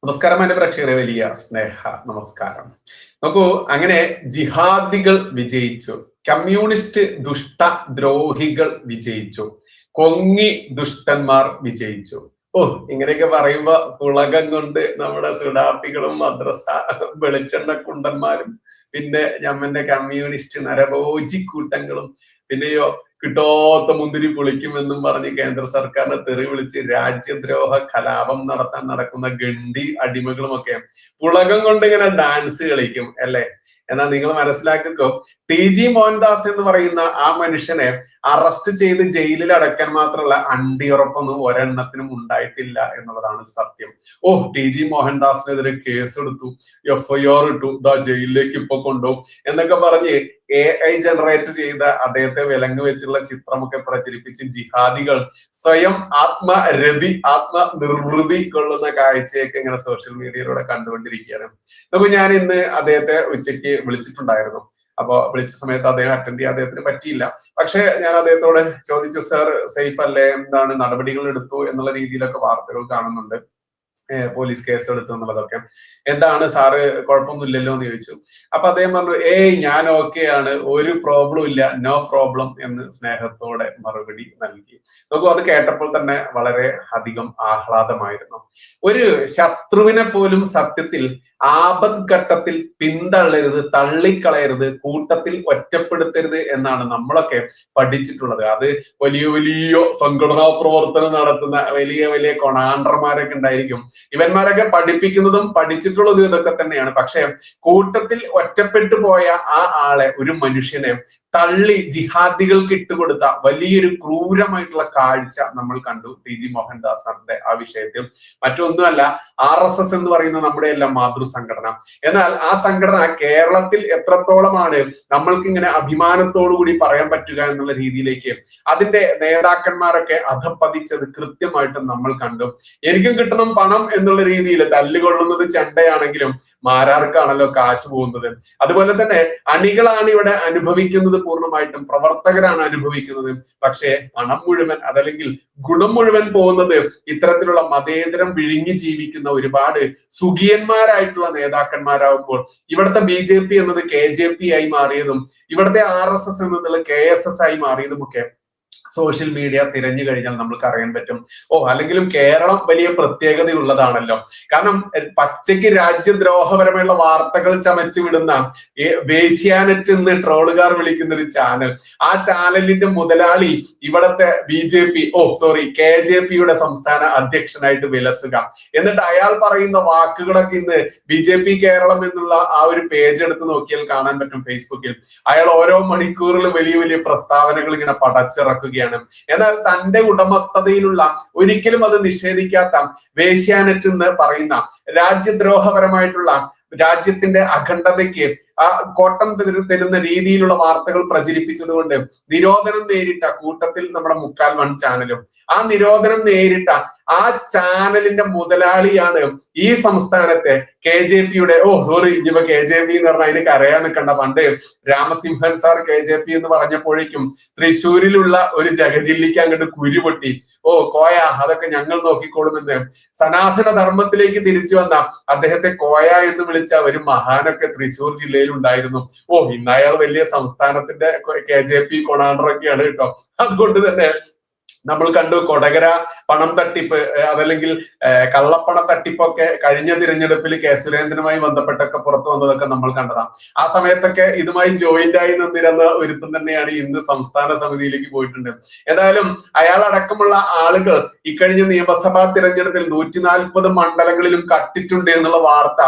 നമസ്കാരം എന്റെ പ്രേക്ഷകരെ, വലിയ സ്നേഹ നമസ്കാരം. നോക്കൂ, അങ്ങനെ ജിഹാദികൾ വിജയിച്ചു, കമ്മ്യൂണിസ്റ്റ് ദുഷ്ടദ്രോഹികൾ വിജയിച്ചു, കൊങ്ങി ദുഷ്ടന്മാർ വിജയിച്ചു. ഓ, ഇങ്ങനെയൊക്കെ പറയുമ്പോ പുളകം കൊണ്ട് നമ്മുടെ സുഡാപ്പികളും മദ്രസ വെളിച്ചെണ്ണ കുണ്ടന്മാരും പിന്നെ ഞമ്മന്റെ കമ്മ്യൂണിസ്റ്റ് നരഭോജി കൂട്ടങ്ങളും പിന്നെയോ കിട്ടാത്ത മുന്തിരി പൊളിക്കുമെന്നും പറഞ്ഞ് കേന്ദ്ര സർക്കാരിനെ തെറി വിളിച്ച് രാജ്യദ്രോഹ കലാപം നടത്താൻ നടക്കുന്ന ഗണ്ടി അടിമകളുമൊക്കെ പുളകം കൊണ്ട് ഇങ്ങനെ ഡാൻസ് കളിക്കും അല്ലെ. എന്നാൽ നിങ്ങൾ മനസ്സിലാക്കിക്കോ, TG മോഹൻദാസ് എന്ന് പറയുന്ന ആ മനുഷ്യനെ അറസ്റ്റ് ചെയ്ത് ജയിലിൽ അടക്കാൻ മാത്രമല്ല അണ്ടിയുറപ്പൊന്നും ഒരെണ്ണത്തിനും ഉണ്ടായിട്ടില്ല എന്നുള്ളതാണ് സത്യം. ഓ, TG മോഹൻദാസിനെതിരെ കേസെടുത്തു, FIR ഇട്ടു, ദാ ജയിലിലേക്ക് ഇപ്പൊ കൊണ്ടുപോകും എന്നൊക്കെ പറഞ്ഞ് AI ജനറേറ്റ് ചെയ്ത അദ്ദേഹത്തെ വിലങ്ങ് വെച്ചുള്ള ചിത്രമൊക്കെ പ്രചരിപ്പിച്ച് ജിഹാദികൾ സ്വയം ആത്മനിർവൃതി കൊള്ളുന്ന കാഴ്ചയൊക്കെ ഇങ്ങനെ സോഷ്യൽ മീഡിയയിലൂടെ കണ്ടുകൊണ്ടിരിക്കുകയാണ്. അപ്പൊ ഞാൻ ഇന്ന് അദ്ദേഹത്തെ ഉച്ചയ്ക്ക് വിളിച്ചിട്ടുണ്ടായിരുന്നു. അപ്പൊ വിളിച്ച സമയത്ത് അദ്ദേഹം അറ്റൻഡ് ചെയ്യാൻ അദ്ദേഹത്തിന് പറ്റിയില്ല. പക്ഷെ ഞാൻ അദ്ദേഹത്തോട് ചോദിച്ചു, സർ സേഫ് അല്ലേ, എന്താണ് നടപടികൾ എടുത്തു എന്നുള്ള രീതിയിലൊക്കെ വാർത്തകൾ കാണുന്നുണ്ട്, പോലീസ് കേസ് എടുത്തു എന്നുള്ളതൊക്കെ, എന്താണ് സാറ് കുഴപ്പമൊന്നുമില്ലല്ലോ എന്ന് ചോദിച്ചു. അപ്പൊ അദ്ദേഹം പറഞ്ഞു, ഏയ് ഞാൻ ഓക്കെ ആണ്, ഒരു പ്രോബ്ലം ഇല്ല, നോ പ്രോബ്ലം എന്ന് സ്നേഹത്തോടെ മറുപടി നൽകി. നോക്കൂ, അത് കേട്ടപ്പോൾ തന്നെ വളരെ അധികം ആഹ്ലാദമായിരുന്നു. ഒരു ശത്രുവിനെ പോലും സത്യത്തിൽ ആപത് ഘട്ടത്തിൽ പിന്തള്ളരുത്, തള്ളിക്കളയരുത്, കൂട്ടത്തിൽ ഒറ്റപ്പെടുത്തരുത് എന്നാണ് നമ്മളൊക്കെ പഠിച്ചിട്ടുള്ളത്. അത് വലിയ വലിയ സംഘടനാ പ്രവർത്തനം നടത്തുന്ന വലിയ വലിയ കൊണാണ്ടർമാരൊക്കെ ഉണ്ടായിരിക്കും. ഇവന്മാരൊക്കെ പഠിപ്പിക്കുന്നതും പഠിച്ചിട്ടുള്ളതും ഇതൊക്കെ തന്നെയാണ്. പക്ഷെ കൂട്ടത്തിൽ ഒറ്റപ്പെട്ടു പോയ ആ ആളെ, ഒരു മനുഷ്യനെ തള്ളി ജിഹാദികൾക്ക് ഇട്ടുകൊടുത്ത വലിയൊരു ക്രൂരമായിട്ടുള്ള കാഴ്ച നമ്മൾ കണ്ടു TG മോഹൻദാസ് സാറിന്റെ ആ വിഷയത്തിൽ. മറ്റൊന്നുമല്ല, RSS എന്ന് പറയുന്ന നമ്മുടെ എല്ലാം മാതൃസംഘടന. എന്നാൽ ആ സംഘടന കേരളത്തിൽ എത്രത്തോളമാണ് നമ്മൾക്ക് ഇങ്ങനെ അഭിമാനത്തോടു കൂടി പറയാൻ പറ്റുക എന്നുള്ള രീതിയിലേക്ക് അതിന്റെ നേതാക്കന്മാരൊക്കെ അധപ്പതിച്ചത് കൃത്യമായിട്ടും നമ്മൾ കണ്ടു. എനിക്കും കിട്ടണം പണം എന്നുള്ള രീതിയിൽ തല്ലുകൊള്ളുന്നത് ചെണ്ടയാണെങ്കിലും മാരാർക്കാണല്ലോ കാശ് പോകുന്നത്. അതുപോലെ തന്നെ അണികളാണ് ഇവിടെ അനുഭവിക്കുന്നത്, പൂർണ്ണമായിട്ടും പ്രവർത്തകരാണ് അനുഭവിക്കുന്നത്. പക്ഷേ പണം മുഴുവൻ അതല്ലെങ്കിൽ ഗുണം മുഴുവൻ പോകുന്നത് ഇത്തരത്തിലുള്ള മതേതരം വിഴുങ്ങി ജീവിക്കുന്ന ഒരുപാട് സുഖിയന്മാരായിട്ടുള്ള നേതാക്കന്മാരാകുമ്പോൾ ഇവിടുത്തെ BJP എന്നത് KJP ആയി മാറിയതും ഇവിടുത്തെ RSS എന്നത് KSS ആയി മാറിയതും ഒക്കെ സോഷ്യൽ മീഡിയ തിരഞ്ഞു കഴിഞ്ഞാൽ നമുക്ക് അറിയാൻ പറ്റും. ഓ, അല്ലെങ്കിലും കേരളം വലിയ പ്രത്യേകതയുള്ളതാണല്ലോ. കാരണം പച്ചയ്ക്ക് രാജ്യദ്രോഹപരമായുള്ള വാർത്തകൾ ചമച്ചു വിടുന്ന വേശ്യാനെറ്റ് എന്ന് ട്രോളുകാർ വിളിക്കുന്ന ഒരു ചാനൽ, ആ ചാനലിന്റെ മുതലാളി ഇവിടത്തെ KJPയുടെ സംസ്ഥാന അധ്യക്ഷനായിട്ട് വിലസുക. എന്നിട്ട് അയാൾ പറയുന്ന വാക്കുകളൊക്കെ ഇന്ന് BJP കേരളം എന്നുള്ള ആ ഒരു പേജ് എടുത്ത് നോക്കിയാൽ കാണാൻ പറ്റും ഫേസ്ബുക്കിൽ. അയാൾ ഓരോ മണിക്കൂറിലും വലിയ വലിയ പ്രസ്താവനകൾ ഇങ്ങനെ പടച്ചിറക്കുകയാണ്. എന്നാൽ തന്റെ ഉടമസ്ഥതയിലുള്ള, ഒരിക്കലും അത് നിഷേധിക്കാത്ത വേശ്യാനെറ്റ് എന്ന് പറയുന്ന രാജ്യദ്രോഹപരമായിട്ടുള്ള, രാജ്യത്തിന്റെ അഖണ്ഡതയ്ക്ക് കോട്ടം തരുന്ന രീതിയിലുള്ള വാർത്തകൾ പ്രചരിപ്പിച്ചത് കൊണ്ട് നിരോധനം നേരിട്ട കൂട്ടത്തിൽ നമ്മുടെ മുക്കാൽ വൺ ചാനലും, ആ നിരോധനം നേരിട്ട ആ ചാനലിന്റെ മുതലാളിയാണ് ഈ സംസ്ഥാനത്തെ KJPയുടെ ഇനിയിപ്പോ KJP എന്ന് പറഞ്ഞാൽ അതിന് അറിയാൻ നിൽക്കണ്ട. പണ്ട് രാമസിംഹൻ സാർ KJP എന്ന് പറഞ്ഞപ്പോഴേക്കും തൃശ്ശൂരിലുള്ള ഒരു ജഗജില്ലിക്ക് അങ്ങോട്ട് കുരുപൊട്ടി. കോയ, അതൊക്കെ ഞങ്ങൾ നോക്കിക്കോളുമെന്ന് സനാതന ധർമ്മത്തിലേക്ക് തിരിച്ചു വന്ന അദ്ദേഹത്തെ കോയ എന്ന് വിളിച്ച ഒരു മഹാനൊക്കെ തൃശ്ശൂർ ജില്ലയിൽ ഉണ്ടായിരുന്നു. ഇന്ന് അയാൾ വലിയ സംസ്ഥാനത്തിന്റെ KJP കൊണാണ്ടറൊക്കെയാണ് കേട്ടോ. അതുകൊണ്ട് തന്നെ നമ്മൾ കണ്ടു കൊടകര പണം തട്ടിപ്പ്, അതല്ലെങ്കിൽ കള്ളപ്പണ തട്ടിപ്പൊക്കെ കഴിഞ്ഞ തിരഞ്ഞെടുപ്പിൽ K സുരേന്ദ്രനുമായി ബന്ധപ്പെട്ടൊക്കെ പുറത്തു വന്നതൊക്കെ നമ്മൾ കണ്ടതാണ്. ആ സമയത്തൊക്കെ ഇതുമായി ജോയിന്റ് ആയി നിന്നിരുന്ന ഒരുത്തം തന്നെയാണ് ഇന്ന് സംസ്ഥാന സമിതിയിലേക്ക് പോയിട്ടുണ്ട്. ഏതായാലും അയാൾ അടക്കമുള്ള ആളുകൾ ഇക്കഴിഞ്ഞ നിയമസഭാ തിരഞ്ഞെടുപ്പിൽ 140 മണ്ഡലങ്ങളിലും കട്ടിട്ടുണ്ട് എന്നുള്ള വാർത്ത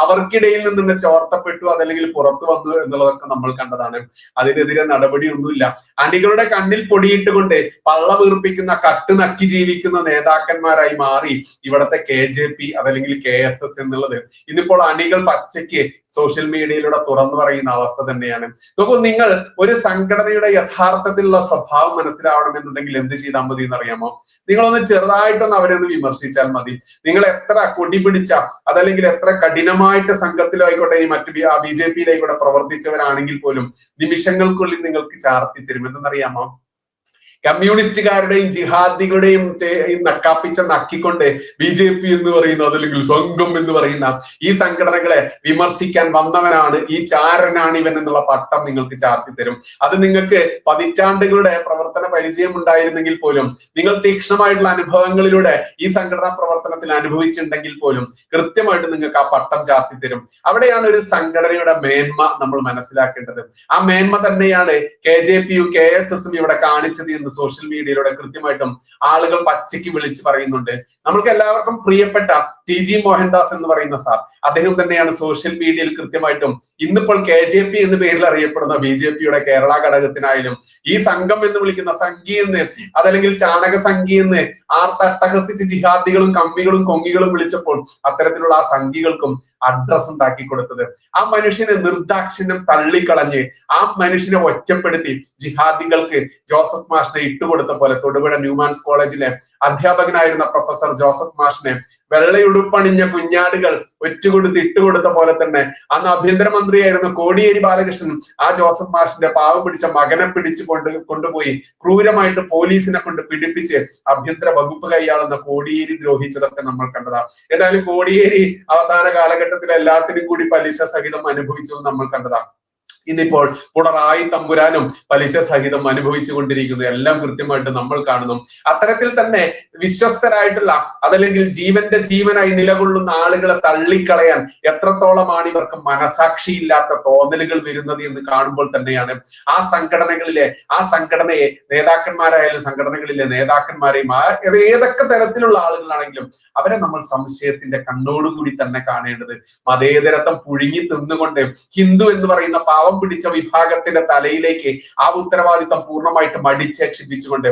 അവർക്കിടയിൽ നിന്ന് ചോർത്തപ്പെട്ടു, അതല്ലെങ്കിൽ പുറത്തു വന്നു എന്നുള്ളതൊക്കെ നമ്മൾ കണ്ടതാണ്. അതിനെതിരെ നടപടിയൊന്നുമില്ല. അണികളുടെ കണ്ണിൽ പൊടിയിട്ടുകൊണ്ട് പള്ള വീർപ്പിക്കുന്ന, കട്ട് നക്കി ജീവിക്കുന്ന നേതാക്കന്മാരായി മാറി ഇവിടത്തെ KJP അതല്ലെങ്കിൽ KSS എന്നുള്ളത്. ഇന്നിപ്പോൾ അണികൾ പച്ചയ്ക്ക് സോഷ്യൽ മീഡിയയിലൂടെ തുറന്നു പറയുന്ന അവസ്ഥ തന്നെയാണ്. നോക്കൂ, നിങ്ങൾ ഒരു സംഘടനയുടെ യഥാർത്ഥത്തിലുള്ള സ്വഭാവം മനസ്സിലാവണമെന്നുണ്ടെങ്കിൽ എന്ത് ചെയ്താൽ മതി എന്നറിയാമോ? നിങ്ങളൊന്ന് ചെറുതായിട്ടൊന്ന് അവരൊന്ന് വിമർശിച്ചാൽ മതി. നിങ്ങൾ എത്ര കൊടി പിടിച്ച, അതല്ലെങ്കിൽ എത്ര കഠിനമായിട്ട് സംഘത്തിലായിക്കോട്ടെ, ഈ മറ്റു BJPയിലായിക്കോട്ടെ പ്രവർത്തിച്ചവരാണെങ്കിൽ പോലും നിമിഷങ്ങൾക്കുള്ളിൽ നിങ്ങൾക്ക് ചാർത്തി തരും. എന്തെന്നറിയാമോ? കമ്മ്യൂണിസ്റ്റുകാരുടെയും ജിഹാദികളുടെയും നക്കാപ്പിച്ച നക്കിക്കൊണ്ട് BJP എന്ന് പറയുന്ന അതല്ലെങ്കിൽ സംഘം എന്ന് പറയുന്ന ഈ സംഘടനകളെ വിമർശിക്കാൻ വന്നവനാണ്, ഈ ചാരനാണ് ഇവൻ എന്നുള്ള പട്ടം നിങ്ങൾക്ക് ചാർത്തി തരും. അത് നിങ്ങൾക്ക് പതിറ്റാണ്ടുകളുടെ പ്രവർത്തന പരിചയം ഉണ്ടായിരുന്നെങ്കിൽ പോലും, നിങ്ങൾ തീക്ഷ്ണമായിട്ടുള്ള അനുഭവങ്ങളിലൂടെ ഈ സംഘടനാ പ്രവർത്തനത്തിൽ അനുഭവിച്ചിട്ടുണ്ടെങ്കിൽ പോലും കൃത്യമായിട്ട് നിങ്ങൾക്ക് ആ പട്ടം ചാർത്തി തരും. അവിടെയാണ് ഒരു സംഘടനയുടെ മേന്മ നമ്മൾ മനസ്സിലാക്കേണ്ടത്. ആ മേന്മ തന്നെയാണ് KJP-യും KSS-ഉം ഇവിടെ കാണിച്ചത് എന്ന് സോഷ്യൽ മീഡിയയിലൂടെ കൃത്യമായിട്ടും ആളുകൾ പച്ചയ്ക്ക് വിളിച്ച് പറയുന്നുണ്ട്. നമ്മൾക്ക് എല്ലാവർക്കും പ്രിയപ്പെട്ട TG മോഹൻദാസ് എന്ന് പറയുന്ന സാർ, അദ്ദേഹം തന്നെയാണ് സോഷ്യൽ മീഡിയയിൽ കൃത്യമായിട്ടും ഇന്നിപ്പോൾ KJP എന്ന് പേരിൽ അറിയപ്പെടുന്ന BJP-യുടെ കേരള ഘടകത്തിനായാലും ഈ സംഘം എന്ന് വിളിക്കുന്ന സംഘിയെന്ന്, അതല്ലെങ്കിൽ ചാണക സംഘിയെന്ന് ആർത്തട്ടഹസിച്ച് ജിഹാദികളും കമ്മികളും കൊങ്ങികളും വിളിച്ചപ്പോൾ അത്തരത്തിലുള്ള ആ സംഘികൾക്കും അഡ്രസ് ഉണ്ടാക്കി കൊടുത്തത്, ആ മനുഷ്യനെ നിർദാക്ഷിണ്യം തള്ളിക്കളഞ്ഞ് ആ മനുഷ്യനെ ഒറ്റപ്പെടുത്തി ജിഹാദികൾക്ക് ജോസഫ് മാഷിനെ ഇട്ടുകൊടുത്ത പോലെ തൊടുപുഴ ന്യൂമാൻസ് കോളേജിലെ അധ്യാപകനായിരുന്ന പ്രൊഫസർ ജോസഫ് മാഷിനെ വെള്ളയുടുപ്പണിഞ്ഞ കുഞ്ഞാടുകൾ ഒറ്റുകൊടുത്ത് ഇട്ടുകൊടുത്ത പോലെ തന്നെ അന്ന് ആഭ്യന്തരമന്ത്രിയായിരുന്ന കോടിയേരി ബാലകൃഷ്ണൻ ആ ജോസഫ് മാഷിന്റെ പാവം പിടിച്ച മകനെ പിടിച്ചു കൊണ്ടുപോയി ക്രൂരമായിട്ട് പോലീസിനെ കൊണ്ട് പിടിപ്പിച്ച് ആഭ്യന്തര വകുപ്പ് കൈയാളുന്ന കോടിയേരി ദ്രോഹിച്ചതൊക്കെ നമ്മൾ കണ്ടതാ. ഏതായാലും കോടിയേരി അവസാന കാലഘട്ടത്തിൽ എല്ലാത്തിനും കൂടി പലിശ സഹിതം അനുഭവിച്ചതും നമ്മൾ കണ്ടതാ. ഇന്നിപ്പോൾ പിണറായി തമ്പുരാനും പലിശ സഹിതം അനുഭവിച്ചു കൊണ്ടിരിക്കുന്നു. എല്ലാം കൃത്യമായിട്ട് നമ്മൾ കാണുന്നു. അത്തരത്തിൽ തന്നെ വിശ്വസ്തരായിട്ടുള്ള, അതല്ലെങ്കിൽ ജീവന്റെ ജീവനായി നിലകൊള്ളുന്ന ആളുകളെ തള്ളിക്കളയാൻ എത്രത്തോളമാണ് ഇവർക്ക് മനസാക്ഷിയില്ലാത്ത തോന്നലുകൾ വരുന്നത് എന്ന് കാണുമ്പോൾ തന്നെയാണ് ആ സംഘടനയെ നേതാക്കന്മാരായാലും സംഘടനകളിലെ നേതാക്കന്മാരെയും ഏതൊക്കെ തരത്തിലുള്ള ആളുകളാണെങ്കിലും അവരെ നമ്മൾ സംശയത്തിന്റെ കണ്ണോടുകൂടി തന്നെ കാണേണ്ടത്. മതേതരത്വം പുഴുങ്ങി തിന്നുകൊണ്ട് ഹിന്ദു എന്ന് പറയുന്ന പാവം പിടിച്ച വിഭാഗത്തിന്റെ തലയിലേക്ക് ആ ഉത്തരവാദിത്വം പൂർണ്ണമായിട്ട് മടിച്ചേക്ഷിപ്പിച്ചുകൊണ്ട്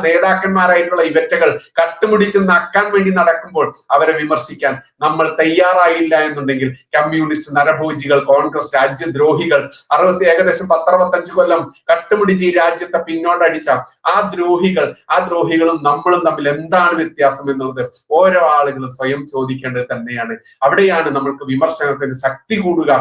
നേതാക്കന്മാരായിട്ടുള്ള ഇവറ്റകൾ കട്ടുമുടിച്ച് നക്കാൻ വേണ്ടി നടക്കുമ്പോൾ അവരെ വിമർശിക്കാൻ നമ്മൾ തയ്യാറായില്ല എന്നുണ്ടെങ്കിൽ കമ്മ്യൂണിസ്റ്റ് നരഭോജികൾ, കോൺഗ്രസ് രാജ്യദ്രോഹികൾ, ഏകദേശം 10-65 കൊല്ലം കട്ടുമുടിച്ച് ഈ രാജ്യത്തെ പിന്നോട്ടടിച്ച ആ ദ്രോഹികളും നമ്മളും തമ്മിൽ എന്താണ് വ്യത്യാസം എന്നുള്ളത് ഓരോ ആളുകളും സ്വയം ചോദിക്കേണ്ടത് തന്നെയാണ്. അവിടെയാണ് നമ്മൾക്ക് വിമർശനത്തിന് ശക്തി കൂടുക.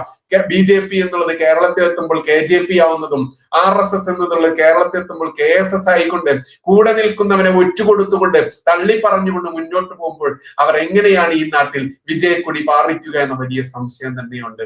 BJP എന്നുള്ളത് കേരളത്തിൽ എത്തുമ്പോൾ KJP ആവുന്നതും, RSS എന്നുള്ളത് കേരളത്തിൽ എത്തുമ്പോൾ KSS ആയിക്കൊണ്ട് കൂടെ നിൽക്കുന്നവരെ ഒറ്റുകൊടുത്തുകൊണ്ട് തള്ളി പറഞ്ഞുകൊണ്ട് മുന്നോട്ട് പോകുമ്പോൾ അവർ എങ്ങനെയാണ് ഈ നാട്ടിൽ വിജയക്കൊടി പാറിക്കുക എന്ന വലിയ സംശയം തന്നെയുണ്ട്.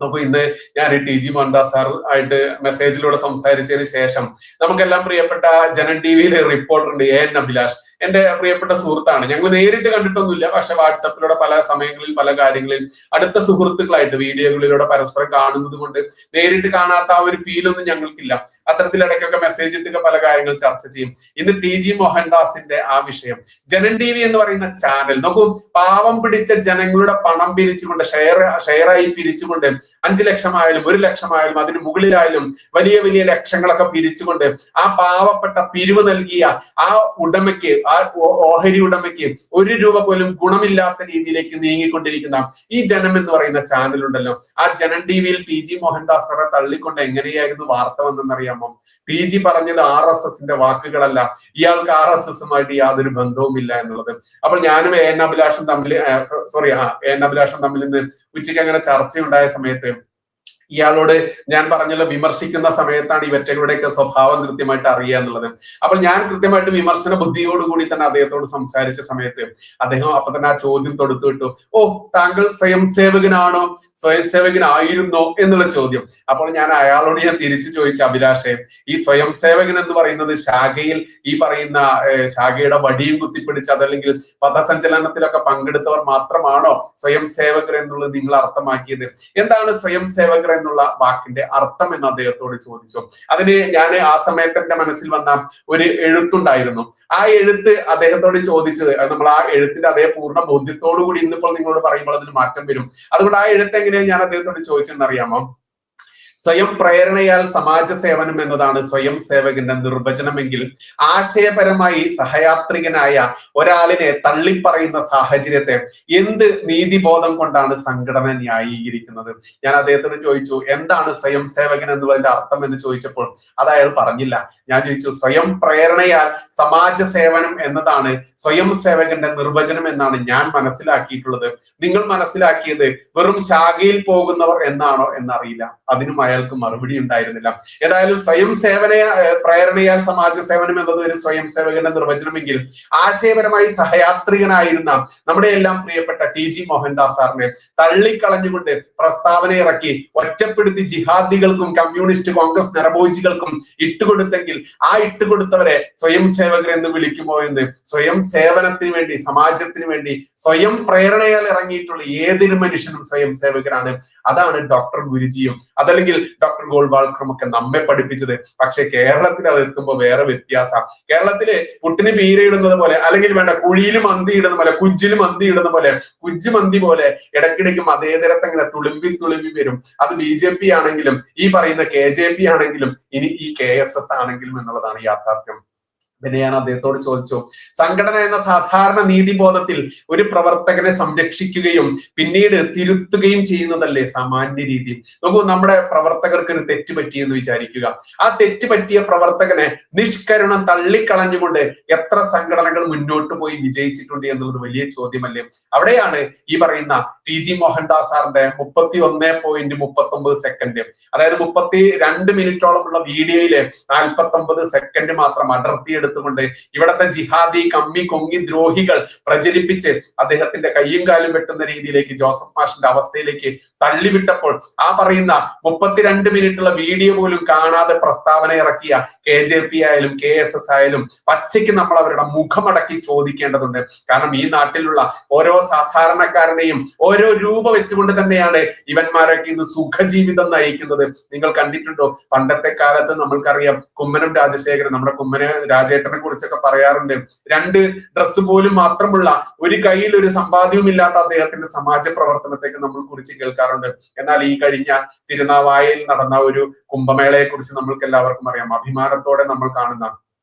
നോക്കൂ, ഇന്ന് ഞാൻ TG മോഹൻദാസ് സാർ ആയിട്ട് മെസ്സേജിലൂടെ സംസാരിച്ചതിന് ശേഷം നമുക്കെല്ലാം പ്രിയപ്പെട്ട ജനൻ TVയിലെ റിപ്പോർട്ടർ ഉണ്ട് AN അഭിലാഷ്, എന്റെ പ്രിയപ്പെട്ട സുഹൃത്താണ്. ഞങ്ങൾ നേരിട്ട് കണ്ടിട്ടൊന്നുമില്ല, പക്ഷെ വാട്സാപ്പിലൂടെ പല സമയങ്ങളിൽ പല കാര്യങ്ങളിൽ അടുത്ത സുഹൃത്തുക്കളായിട്ട് വീഡിയോകളിലൂടെ പരസ്പരം കാണുന്നത് കൊണ്ട് നേരിട്ട് കാണാത്ത ആ ഒരു ഫീലൊന്നും ഞങ്ങൾക്കില്ല. അത്തരത്തിൽ ഇടയ്ക്കൊക്കെ മെസ്സേജ് ഇട്ടൊക്കെ പല കാര്യങ്ങൾ ചർച്ച ചെയ്യും. ഇന്ന് TG മോഹൻദാസിന്റെ ആ വിഷയം, ജനൻ TV എന്ന് പറയുന്ന ചാനൽ നോക്കൂ, പാവം പിടിച്ച ജനങ്ങളുടെ പണം പിരിച്ചുകൊണ്ട് ഷെയറായി പിരിച്ചുകൊണ്ട് 5 ലക്ഷമായാലും 1 ലക്ഷമായാലും അതിന് മുകളിലായാലും വലിയ വലിയ ലക്ഷങ്ങളൊക്കെ പിരിച്ചുകൊണ്ട് ആ പാവപ്പെട്ട പിരിവ് നൽകിയ ആ ഉടമയ്ക്ക്, ആ ഓഹരി ഉടമയ്ക്ക് 1 രൂപ പോലും ഗുണമില്ലാത്ത രീതിയിലേക്ക് നീങ്ങിക്കൊണ്ടിരിക്കുന്ന ഈ ജനം എന്ന് പറയുന്ന ചാനൽ ഉണ്ടല്ലോ, ആ ജനൻ TVയിൽ TG മോഹൻദാസറെ തള്ളിക്കൊണ്ട് എങ്ങനെയായിരുന്നു വാർത്ത വന്നെന്നറിയാമോ? TG പറഞ്ഞത് RSSന്റെ വാക്കുകളല്ല, ഇയാൾക്ക് RSSുമായിട്ട് യാതൊരു ബന്ധവുമില്ല എന്നുള്ളത്. അപ്പോൾ ഞാനും AN അഭിലാഷും തമ്മിൽ ഇന്ന് ഉച്ചയ്ക്ക് അങ്ങനെ ചർച്ചയുണ്ടായ സമയത്ത് ഇയാളോട് ഞാൻ പറഞ്ഞല്ലോ, വിമർശിക്കുന്ന സമയത്താണ് ഇവറ്റകളുടെയൊക്കെ സ്വഭാവം കൃത്യമായിട്ട് അറിയുക എന്നുള്ളത്. അപ്പോൾ ഞാൻ കൃത്യമായിട്ട് വിമർശന ബുദ്ധിയോടുകൂടി തന്നെ അദ്ദേഹത്തോട് സംസാരിച്ച സമയത്ത് അദ്ദേഹം അപ്പൊ തന്നെ ആ ചോദ്യം തൊടുത്തു വിട്ടു, ഓ താങ്കൾ സ്വയം സേവകനാണോ, സ്വയം സേവകനായിരുന്നോ എന്നുള്ള ചോദ്യം. അപ്പോൾ ഞാൻ അയാളോട് തിരിച്ചു ചോദിച്ചു, അഭിലാഷേ, ഈ സ്വയം സേവകൻ എന്ന് പറയുന്നത് ശാഖയിൽ ഈ പറയുന്ന ശാഖയുടെ വടിയും കുത്തിപ്പിടിച്ച് അതല്ലെങ്കിൽ പഥസഞ്ചലനത്തിലൊക്കെ പങ്കെടുത്തവർ മാത്രമാണോ സ്വയം സേവകർ എന്നുള്ളത് നിങ്ങൾ അർത്ഥമാക്കിയത്? എന്താണ് സ്വയം സേവകർ എന്നുള്ള വാക്കിന്റെ അർത്ഥം എന്ന് അദ്ദേഹത്തോട് ചോദിച്ചു. അതിന് ഞാൻ ആ സമയത്ത് എന്റെ മനസ്സിൽ വന്ന ഒരു എഴുത്തുണ്ടായിരുന്നു. ആ എഴുത്ത് അദ്ദേഹത്തോട് ചോദിച്ചത്, നമ്മൾ ആ എഴുത്തിന്റെ അതേ പൂർണ്ണ ബോധ്യത്തോടു കൂടി ഇന്നിപ്പോൾ നിങ്ങളോട് പറയുമ്പോൾ അതിന് മാറ്റം വരും. അതുകൊണ്ട് ആ എഴുത്ത് എങ്ങനെയാണ് ഞാൻ അദ്ദേഹത്തോട് ചോദിച്ചെന്നറിയാമോ? സ്വയം പ്രേരണയാൽ സമാജ സേവനം എന്നതാണ് സ്വയം സേവകന്റെ നിർവചനമെങ്കിൽ ആശയപരമായി സഹയാത്രികനായ ഒരാളിനെ തള്ളിപ്പറയുന്ന സാഹചര്യത്തെ എന്ത് നീതിബോധം കൊണ്ടാണ് സംഘടന ന്യായീകരിക്കുന്നത്? ഞാൻ അദ്ദേഹത്തോട് ചോദിച്ചു, എന്താണ് സ്വയം സേവകൻ എന്നുള്ളതിന്റെ അർത്ഥം എന്ന് ചോദിച്ചപ്പോൾ അത് അയാൾ പറഞ്ഞില്ല. ഞാൻ ചോദിച്ചു, സ്വയം പ്രേരണയാൽ സമാജ സേവനം എന്നതാണ് സ്വയം സേവകന്റെ നിർവചനം എന്നാണ് ഞാൻ മനസ്സിലാക്കിയിട്ടുള്ളത്. നിങ്ങൾ മനസ്സിലാക്കിയത് വെറും ശാഖയിൽ പോകുന്നവർ എന്നാണോ എന്നറിയില്ല. അതിനും അയാൾക്ക് മറുപടി ഉണ്ടായിരുന്നില്ല. ഏതായാലും സ്വയം പ്രേരണയാൽ സമാജ സേവനം എന്നത് ഒരു സ്വയം സേവകന്റെ നിർവചനമെങ്കിൽ ആശയപരമായി സഹയാത്രികനായിരുന്ന നമ്മുടെ എല്ലാം പ്രിയപ്പെട്ട TG മോഹൻദാസ് സാറിനെ തള്ളിക്കളഞ്ഞുകൊണ്ട് പ്രസ്താവന ഇറക്കി ഒറ്റപ്പെടുത്തി ജിഹാദികൾക്കും കമ്മ്യൂണിസ്റ്റ് കോൺഗ്രസ് നരഭോജികൾക്കും ഇട്ടുകൊടുത്തെങ്കിൽ ആ ഇട്ടുകൊടുത്തവരെ സ്വയം സേവകർ എന്ന് വിളിക്കുമോ എന്ന് സ്വയം സേവനത്തിന് വേണ്ടി സമാജത്തിന് വേണ്ടി സ്വയം പ്രേരണയാൽ ഇറങ്ങിയിട്ടുള്ള ഏതൊരു മനുഷ്യനും സ്വയം സേവകരാണ്. അതാണ് ഡോക്ടർ ഗുരുജിയും അതല്ലെങ്കിൽ ഡോക്ടർ ഗോൾവാൾക്കറും ഒക്കെ നമ്മെ പഠിപ്പിച്ചത്. പക്ഷെ കേരളത്തിൽ അത് എത്തുമ്പോൾ വേറെ വ്യത്യാസം. കേരളത്തില് പുട്ടിന് പീരയിടുന്നത് പോലെ അല്ലെങ്കിൽ വേണ്ട കുഴിയിൽ മന്തി ഇടുന്ന പോലെ കുജ്ജിൽ മന്തി ഇടുന്ന പോലെ കുജ്ജ് മന്തി പോലെ ഇടയ്ക്കിടയ്ക്ക് മതേതരത്തെ ഇങ്ങനെ തുളുമ്പി വരും. അത് BJP ആണെങ്കിലും ഈ പറയുന്ന KJP ആണെങ്കിലും ഇനി ഈ KSS ആണെങ്കിലും എന്നുള്ളതാണ് യാഥാർത്ഥ്യം. പിന്നെ ഞാൻ അദ്ദേഹത്തോട് ചോദിച്ചു, സംഘടന എന്ന സാധാരണ നീതിബോധത്തിൽ ഒരു പ്രവർത്തകനെ സംരക്ഷിക്കുകയും പിന്നീട് തിരുത്തുകയും ചെയ്യുന്നതല്ലേ സാമാന്യ രീതി? നോക്കൂ, നമ്മുടെ പ്രവർത്തകർക്ക് ഒരു തെറ്റ് പറ്റിയെന്ന് വിചാരിക്കുക. ആ തെറ്റ് പറ്റിയ പ്രവർത്തകനെ നിഷ്കരുണം തള്ളിക്കളഞ്ഞുകൊണ്ട് എത്ര സംഘടനകൾ മുന്നോട്ട് പോയി വിജയിച്ചിട്ടുണ്ട് എന്നുള്ളത് വലിയ ചോദ്യമല്ലേ? അവിടെയാണ് ഈ പറയുന്ന TG മോഹൻദാസ് സാറിന്റെ 31.39 സെക്കൻഡ്, അതായത് 32 മിനിറ്റോളമുള്ള വീഡിയോയിലെ 49 സെക്കൻഡ് മാത്രം അടർത്തിയെടുത്ത് കൊണ്ട് ഇവിടത്തെ ജിഹാദി കമ്മി കൊങ്ങി ദ്രോഹികൾ പ്രചരിപ്പിച്ച് അദ്ദേഹത്തിന്റെ കയ്യും കാലും വെട്ടുന്ന രീതിയിലേക്ക് ജോസഫ് മാഷിന്റെ അവസ്ഥയിലേക്ക് തള്ളിവിട്ടപ്പോൾ ആ പറയുന്ന 32 മിനിറ്റുള്ള വീഡിയോ പോലും കാണാതെ പ്രസ്താവന ഇറക്കിയ KJP ആയാലും KSS ആയാലും പച്ചയ്ക്ക് നമ്മൾ അവരുടെ മുഖമടക്കി ചോദിക്കേണ്ടതുണ്ട്. കാരണം ഈ നാട്ടിലുള്ള ഓരോ സാധാരണക്കാരനെയും ഓരോ രൂപ വെച്ചുകൊണ്ട് തന്നെയാണ് ഇവന്മാരൊക്കെ ഇന്ന് സുഖജീവിതം നയിക്കുന്നത്. നിങ്ങൾ കണ്ടിട്ടുണ്ടോ? പണ്ടത്തെ കാലത്ത് നമ്മൾക്കറിയാം കുമ്മനം രാജശേഖരൻ, നമ്മുടെ കുമ്മന രാജേട്ടനെ കുറിച്ചൊക്കെ പറയാറുണ്ട്. 2 ഡ്രസ്സ് പോലും മാത്രമുള്ള ഒരു കയ്യിൽ ഒരു സമ്പാദ്യവും ഇല്ലാത്ത അദ്ദേഹത്തിന്റെ സമാജ പ്രവർത്തനത്തേക്ക് നമ്മൾ കുറിച്ച് കേൾക്കാറുണ്ട്. എന്നാൽ ഈ കഴിഞ്ഞ തിരുനാവായയിൽ നടന്ന ഒരു കുംഭമേളയെ കുറിച്ച് നമ്മൾക്ക് എല്ലാവർക്കും അറിയാം. അഭിമാനത്തോടെ നമ്മൾ കാണുന്ന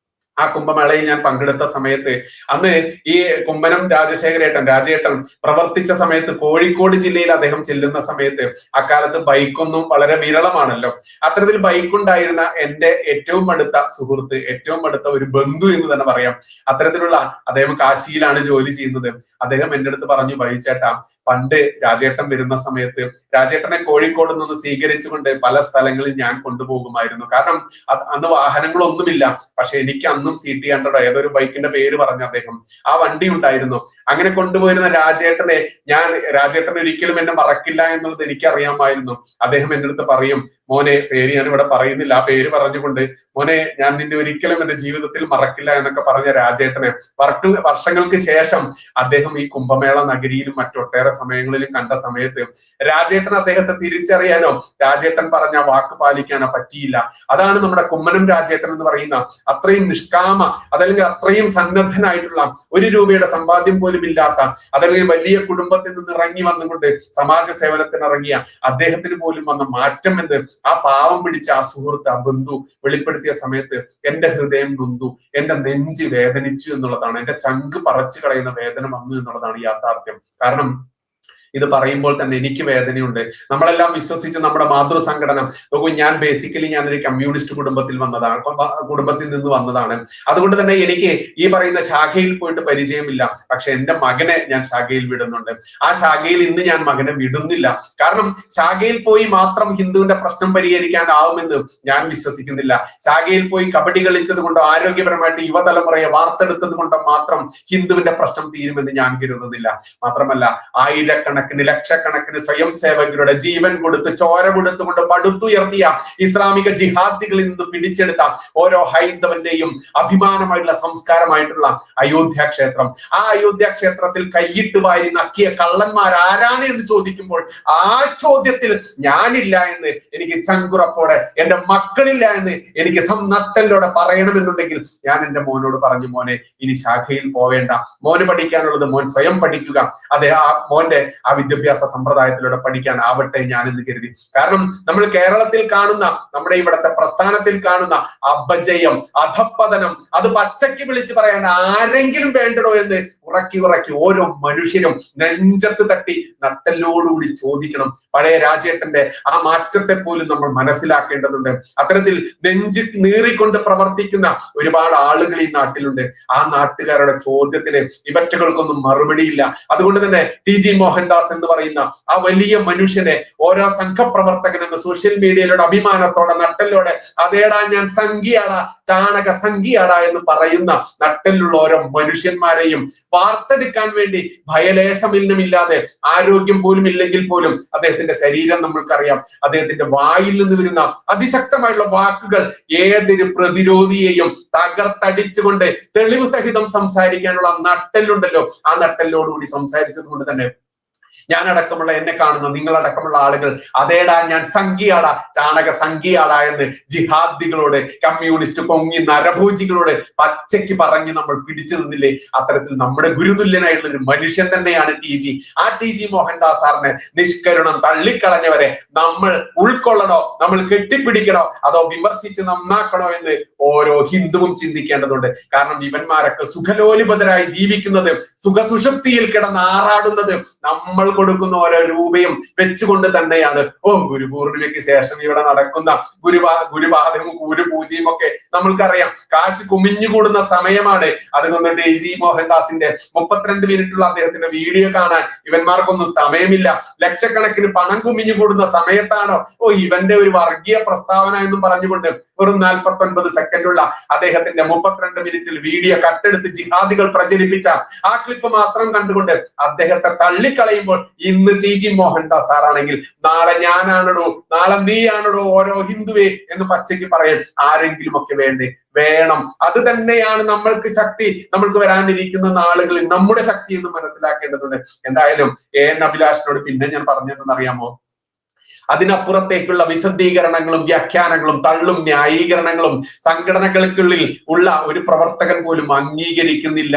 ആ കുംഭമേളയിൽ ഞാൻ പങ്കെടുത്ത സമയത്ത് അന്ന് ഈ കുമ്മനം രാജേട്ടൻ പ്രവർത്തിച്ച സമയത്ത് കോഴിക്കോട് ജില്ലയിൽ അദ്ദേഹം ചെല്ലുന്ന സമയത്ത് അക്കാലത്ത് ബൈക്കൊന്നും വളരെ വിരളമാണല്ലോ. അത്തരത്തിൽ ബൈക്കുണ്ടായിരുന്ന എന്റെ ഏറ്റവും അടുത്ത സുഹൃത്ത്, ഏറ്റവും അടുത്ത ഒരു ബന്ധു എന്ന് തന്നെ പറയാം, അത്തരത്തിലുള്ള അദ്ദേഹം കാശിയിലാണ് ജോലി ചെയ്യുന്നത്. അദ്ദേഹം എൻ്റെ അടുത്ത് പറഞ്ഞു, ബൈച്ചേട്ടാ, പണ്ട് രാജേട്ടൻ വരുന്ന സമയത്ത് രാജേട്ടനെ കോഴിക്കോട് നിന്ന് സ്വീകരിച്ചുകൊണ്ട് പല സ്ഥലങ്ങളിൽ ഞാൻ കൊണ്ടുപോകുമായിരുന്നു. കാരണം അന്ന് വാഹനങ്ങളൊന്നുമില്ല. പക്ഷെ എനിക്ക് അന്നും CT100 ഏതൊരു ബൈക്കിന്റെ പേര് പറഞ്ഞ അദ്ദേഹം ആ വണ്ടി ഉണ്ടായിരുന്നു. അങ്ങനെ കൊണ്ടുപോയിരുന്ന രാജേട്ടൻ ഒരിക്കലും എന്നെ മറക്കില്ല എന്നുള്ളത് എനിക്ക് അറിയാമായിരുന്നു. അദ്ദേഹം എൻ്റെ അടുത്ത് പറയും, മോനെ, പേര് ഞാൻ ഇവിടെ പറയുന്നില്ല, ആ പേര് പറഞ്ഞുകൊണ്ട്, മോനെ, ഞാൻ നിന്നെ ഒരിക്കലും എന്റെ ജീവിതത്തിൽ മറക്കില്ല എന്നൊക്കെ പറഞ്ഞ രാജേട്ടനെ വർഷങ്ങൾക്ക് ശേഷം അദ്ദേഹം ഈ കുംഭമേള നഗരിയിലും മറ്റൊട്ടേറെ സമയങ്ങളിലും കണ്ട സമയത്ത് രാജേട്ടൻ അദ്ദേഹത്തെ തിരിച്ചറിയാനോ രാജേട്ടൻ പറഞ്ഞ വാക്ക് പാലിക്കാനോ പറ്റിയില്ല. അതാണ് നമ്മുടെ കുമ്മനം രാജേട്ടൻ എന്ന് പറയുന്ന അത്രയും നിഷ്കാമ, അതല്ലെങ്കിൽ അത്രയും സന്നദ്ധനായിട്ടുള്ള, 1 രൂപയുടെ സമ്പാദ്യം പോലും ഇല്ലാത്ത, അതല്ലെങ്കിൽ വലിയ കുടുംബത്തിൽ നിന്ന് ഇറങ്ങി വന്നുകൊണ്ട് സമാജ സേവനത്തിന് ഇറങ്ങിയ അദ്ദേഹത്തിന് പോലും വന്ന മാറ്റം എന്ന് ആ പാവം പിടിച്ച ആ സുഹൃത്ത്, ആ ബന്ധു വെളിപ്പെടുത്തിയ സമയത്ത് എന്റെ ഹൃദയം നൊന്തു, എന്റെ നെഞ്ച് വേദനിച്ചു എന്നുള്ളതാണ്, എന്റെ ചങ്ക് പറിച്ചു കളയുന്ന വേദന വന്നു എന്നുള്ളതാണ് യാഥാർത്ഥ്യം. കാരണം ഇത് പറയുമ്പോൾ തന്നെ എനിക്ക് വേദനയുണ്ട്. നമ്മളെല്ലാം വിശ്വസിച്ച് നമ്മുടെ മാതൃസംഘടന നോക്കൂ, ഞാനൊരു കമ്മ്യൂണിസ്റ്റ് കുടുംബത്തിൽ നിന്ന് വന്നതാണ്. അതുകൊണ്ട് തന്നെ എനിക്ക് ഈ പറയുന്ന ശാഖയിൽ പോയിട്ട് പരിചയമില്ല. പക്ഷെ എന്റെ മകനെ ഞാൻ ശാഖയിൽ വിടുന്നുണ്ട്. ആ ശാഖയിൽ ഇന്ന് ഞാൻ മകനെ വിടുന്നില്ല. കാരണം ശാഖയിൽ പോയി മാത്രം ഹിന്ദുവിന്റെ പ്രശ്നം പരിഹരിക്കാനാവുമെന്ന് ഞാൻ വിശ്വസിക്കുന്നില്ല. ശാഖയിൽ പോയി കബഡി കളിച്ചത് കൊണ്ടോ ആരോഗ്യപരമായിട്ട് യുവതലമുറയെ വാർത്തെടുത്തത് കൊണ്ടോ മാത്രം ഹിന്ദുവിന്റെ പ്രശ്നം തീരുമെന്ന് ഞാൻ കരുതുന്നില്ല. മാത്രമല്ല, ലക്ഷക്കണക്കിന് സ്വയം സേവകരുടെ ജീവൻ കൊടുത്ത് ചോര കൊടുത്തുകൊണ്ട് പടുത്തുയർത്തിയ ഇസ്ലാമിക ജിഹാദികളിൽ നിന്ന് പിടിച്ചെടുത്ത ഓരോ ഹൈന്ദവന്റെയും അഭിമാനമായിട്ടുള്ള സംസ്കാരമായിട്ടുള്ള അയോധ്യ ക്ഷേത്രം, ആ അയോധ്യ ക്ഷേത്രത്തിൽ കൈയിട്ട് വാരി നക്കിയ കള്ളന്മാർ ആരാണ് എന്ന് ചോദിക്കുമ്പോൾ ആ ചോദ്യത്തിൽ ഞാനില്ല എന്ന് എനിക്ക് ചങ്കുറപ്പോടെ, എന്റെ മക്കളില്ല എന്ന് എനിക്ക് നട്ടലോടെ പറയണമെന്നുണ്ടെങ്കിൽ ഞാൻ എന്റെ മോനോട് പറഞ്ഞു, മോനെ, ഇനി ശാഖയിൽ പോവേണ്ട, മോന് പഠിക്കാനുള്ളത് മോൻ സ്വയം പഠിക്കുക. അതെ, ആ മോന്റെ ആ വിദ്യാഭ്യാസ സമ്പ്രദായത്തിലൂടെ പഠിക്കാൻ ആവട്ടെ ഞാനെന്ന് കരുതി. കാരണം നമ്മൾ കേരളത്തിൽ കാണുന്ന, നമ്മുടെ ഇവിടുത്തെ പ്രസ്ഥാനത്തിൽ കാണുന്ന അപജയം, അധപ്പതനം, അത് പച്ചയ്ക്ക് വിളിച്ച് പറയാൻ ആരെങ്കിലും വേണ്ടടോ എന്ന് ഉറക്കി ഓരോ മനുഷ്യരും നെഞ്ചത്ത് തട്ടി നട്ടലോടുകൂടി ചോദിക്കണം. പഴയ രാജേട്ടന്റെ ആ മാറ്റത്തെ പോലും നമ്മൾ മനസ്സിലാക്കേണ്ടതുണ്ട്. അത്തരത്തിൽ നെഞ്ച് നീറിക്കൊണ്ട് പ്രവർത്തിക്കുന്ന ഒരുപാട് ആളുകൾ ഈ നാട്ടിലുണ്ട്. ആ നാട്ടുകാരുടെ ചോദ്യത്തിന് ഇവറ്റകൾക്കൊന്നും മറുപടിയില്ല. അതുകൊണ്ട് തന്നെ TG മോഹൻദാസ് മോഹൻദാസ് എന്ന് പറയുന്ന ആ വലിയ മനുഷ്യനെ ഓരോ സംഘപ്രവർത്തകൻ എന്ന് സോഷ്യൽ മീഡിയയിലൂടെ അഭിമാനത്തോടെ നട്ടലോടെ അതേടാ ഞാൻ സംഖ്യയാടാ ചാണക സംഖ്യയാടാ എന്ന് പറയുന്ന നട്ടലുള്ള ഓരോ മനുഷ്യന്മാരെയും വാർത്തെടുക്കാൻ വേണ്ടി ഭയലേശമില്ലമില്ലാതെ ആരോഗ്യം പോലും ഇല്ലെങ്കിൽ പോലും അദ്ദേഹത്തിന്റെ ശരീരം നമ്മൾക്കറിയാം, അദ്ദേഹത്തിന്റെ വായിൽ നിന്ന് വരുന്ന അതിശക്തമായിട്ടുള്ള വാക്കുകൾ ഏതൊരു പ്രതിരോധിയെയും തകർത്തടിച്ചുകൊണ്ട് തെളിവ് സഹിതം സംസാരിക്കാനുള്ള നട്ടെല്ലുണ്ടല്ലോ, ആ നട്ടെല്ലോടുകൂടി സംസാരിച്ചത് കൊണ്ട് തന്നെ ഞാനടക്കമുള്ള എന്നെ കാണുന്ന നിങ്ങളടക്കമുള്ള ആളുകൾ അതേടാ ഞാൻ സംഖ്യയാടാ ചാണക സംഖ്യയാടാ എന്ന് ജിഹാദികളോട് കമ്മ്യൂണിസ്റ്റ് പൊങ്ങി നരഭോജികളോട് പച്ചയ്ക്ക് പറഞ്ഞ് നമ്മൾ പിടിച്ചു നിന്നില്ലേ? അത്തരത്തിൽ നമ്മുടെ ഗുരുതുല്യനായിട്ടുള്ള ഒരു മനുഷ്യൻ തന്നെയാണ് TG. ആ TG മോഹൻദാസ് സാറിനെ നിഷ്കരുണം തള്ളിക്കളഞ്ഞവരെ നമ്മൾ ഉൾക്കൊള്ളണോ, നമ്മൾ കെട്ടിപ്പിടിക്കണോ, അതോ വിമർശിച്ച് നന്നാക്കണോ എന്ന് ഓരോ ഹിന്ദുവും ചിന്തിക്കേണ്ടതുണ്ട്. കാരണം ഇവന്മാരൊക്കെ സുഖലോലുപതരായി ജീവിക്കുന്നത്, സുഖസുഷുപ്തിയിൽ കിടന്ന് ആറാടുന്നത് നമ്മൾ കൊടുക്കുന്ന ഓരോ രൂപയും വെച്ചുകൊണ്ട് തന്നെയാണ്. ഗുരുപൂർണിമയ്ക്ക് ശേഷം ഇവിടെ നടക്കുന്ന ഗുരുവാദവും ഗുരുപൂജയും ഒക്കെ നമ്മൾക്കറിയാം. കാശ് കുമിഞ്ഞുകൂടുന്ന സമയമാണ്. അതുകൊണ്ട് TG മോഹൻദാസിന്റെ 32 മിനിറ്റുള്ള അദ്ദേഹത്തിന്റെ വീഡിയോ കാണാൻ ഇവന്മാർക്കൊന്നും സമയമില്ല. ലക്ഷക്കണക്കിന് പണം കുമിഞ്ഞുകൂടുന്ന സമയത്താണോ ഇവന്റെ ഒരു വർഗീയ പ്രസ്താവന എന്നും പറഞ്ഞുകൊണ്ട് വെറും 49 സെക്കൻഡുള്ള അദ്ദേഹത്തിന്റെ 32 മിനിറ്റിൽ വീഡിയോ കട്ടെടുത്ത് ജിഹാദികൾ പ്രചരിപ്പിച്ച ആ ക്ലിപ്പ് മാത്രം കണ്ടുകൊണ്ട് അദ്ദേഹത്തെ തള്ളിക്കളയുമ്പോൾ ഇന്ന് TG മോഹൻദാസ് സാറാണെങ്കിൽ നാളെ ഞാനാണോ, നാളെ നീയാണോ ഓരോ ഹിന്ദുവേ എന്ന് പച്ചയ്ക്ക് പറയാൻ ആരെങ്കിലും ഒക്കെ വേണം. അത് തന്നെയാണ് നമ്മൾക്ക് ശക്തി. നമ്മൾക്ക് വരാനിരിക്കുന്ന നാളുകളിൽ നമ്മുടെ ശക്തി എന്ന് മനസ്സിലാക്കേണ്ടതുണ്ട്. എന്തായാലും AN അഭിലാഷിനോട് പിന്നെ ഞാൻ പറഞ്ഞതെന്നറിയാമോ? അതിനപ്പുറത്തേക്കുള്ള വിശദീകരണങ്ങളും വ്യാഖ്യാനങ്ങളും തള്ളും ന്യായീകരണങ്ങളും സംഘടനകൾക്കുള്ളിൽ ഉള്ള ഒരു പ്രവർത്തകൻ പോലും അംഗീകരിക്കുന്നില്ല